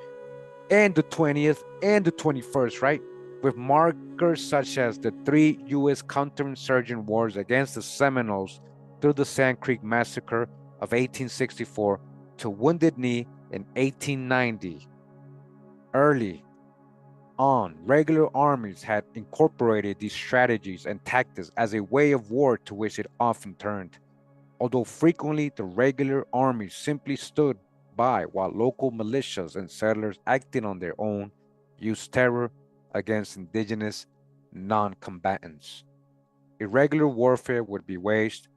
and the 20th and the 21st, right? With markers such as the 3 U.S. counterinsurgent wars against the Seminoles through the Sand Creek Massacre of 1864 to Wounded Knee in 1890. Early on, regular armies had incorporated these strategies and tactics as a way of war to which it often turned, although frequently the regular army simply stood by while local militias and settlers acting on their own used terror against indigenous non-combatants. Irregular warfare would be waged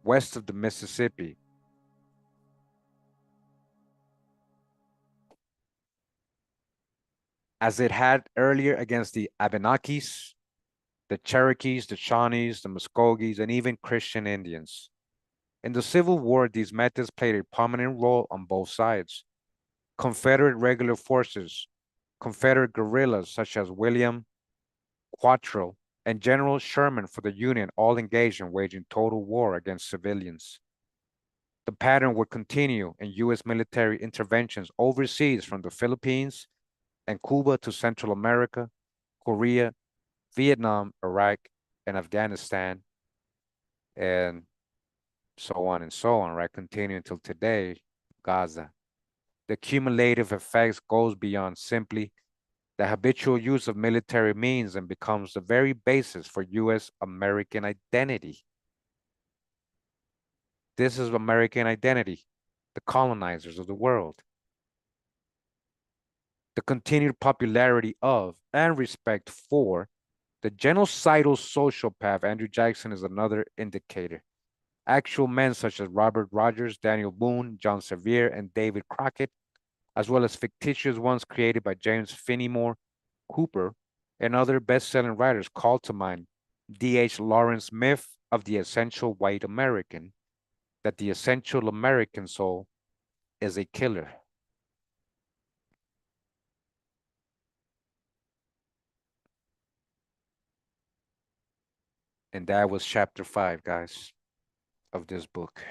west of the Mississippi, as it had earlier against the Abenakis, the Cherokees, the Shawnees, the Muskogees, and even Christian Indians. In the Civil War, these methods played a prominent role on both sides. Confederate regular forces, Confederate guerrillas such as William Quantrill and General Sherman for the Union all engaged in waging total war against civilians. The pattern would continue in U.S. military interventions overseas from the Philippines and Cuba to Central America, Korea, Vietnam, Iraq, and Afghanistan, and so on, right? Continuing until today, Gaza. The cumulative effects goes beyond simply the habitual use of military means and becomes the very basis for U.S. American identity. This is American identity, the colonizers of the world. The continued popularity of and respect for the genocidal sociopath Andrew Jackson is another indicator. Actual men such as Robert Rogers, Daniel Boone, John Sevier, and David Crockett, as well as fictitious ones created by James Fenimore Cooper and other best-selling writers, call to mind D.H. Lawrence myth of the essential white American, that the essential American soul is a killer. And that was chapter 5, guys, of this book.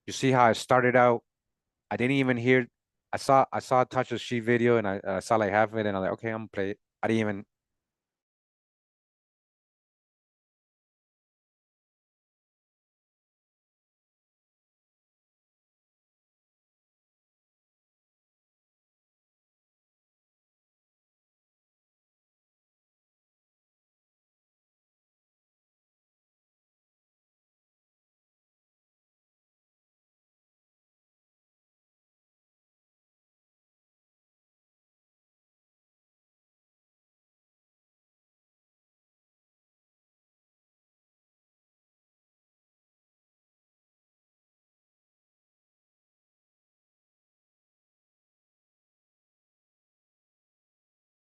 You see how I started out? I didn't even hear. I saw a touch of sheet video, and I saw like half of it, and I'm like, okay, I'm gonna play it. I didn't even